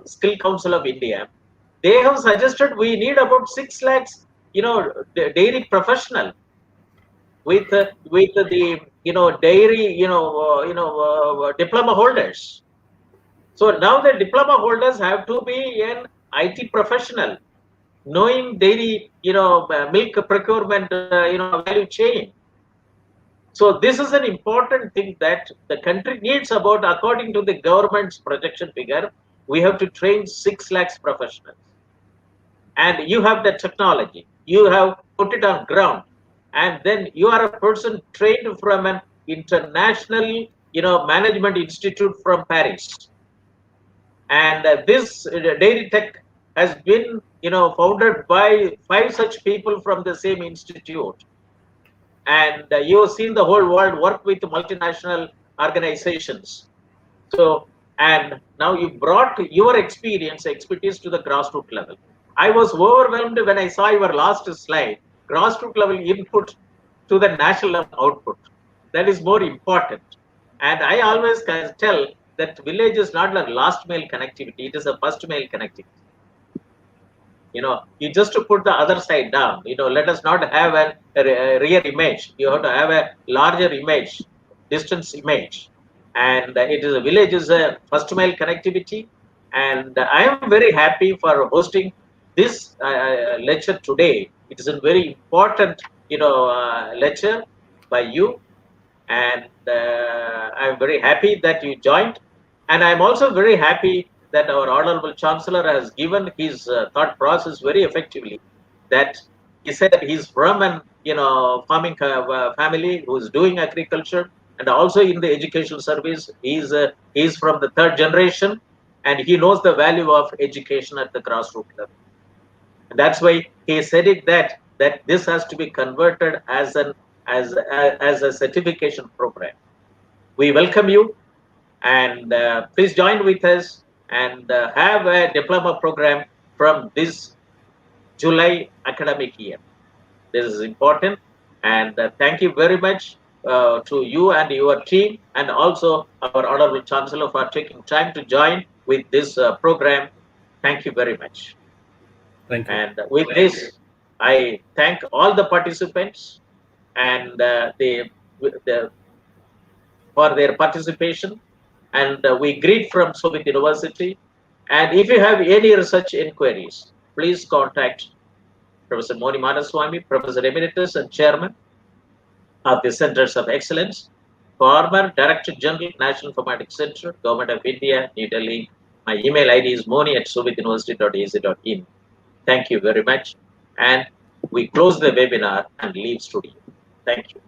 Skill Council of India, they have suggested we need about 6 lakhs, dairy professional with the dairy diploma holders. So now the diploma holders have to be an IT professional, knowing dairy milk procurement value chain. So this is an important thing that the country needs. About, according to the government's projection figure, we have to train 6 lakhs professionals. And you have the technology, you have put it on ground, and then you are a person trained from an international management institute from Paris. And this DairyTech has been founded by 5 such people from the same institute. And you have seen the whole world work with multinational organizations. So, and now you brought your expertise to the grassroots level. I was overwhelmed when I saw your last slide, grassroots level input to the national level output. That is more important. And I always tell that village is not like last mile connectivity, it is a first mile connectivity. You just to put the other side down, let us not have a rear image. You have to have a larger image, distance image. And it is a village is a first mile connectivity. And I am very happy for hosting this lecture today. It is a very important, lecture by you. And I am very happy that you joined. And I am also very happy that our Honorable Chancellor has given his thought process very effectively. That he said he's from an farming family who's doing agriculture, and also in the educational service. He's from the 3rd generation, and he knows the value of education at the grassroots level. And that's why he said it that this has to be converted as a certification program. We welcome you, and please join with us and have a diploma program from this July academic year. This is important, and thank you very much to you and your team, and also our Honorable Chancellor for taking time to join with this program. Thank you very much. Thank you. And with this, I thank all the participants and for their participation. And we greet from Shobhit University. And if you have any research inquiries, please contact Professor Moni, Professor Emeritus and Chairman of the Centers of Excellence, former Director General, National Informatics Center, Government of India, New Delhi. My email ID is moni@shobhituniversity.ac.in. Thank you very much. And we close the webinar and leave studio. Thank you.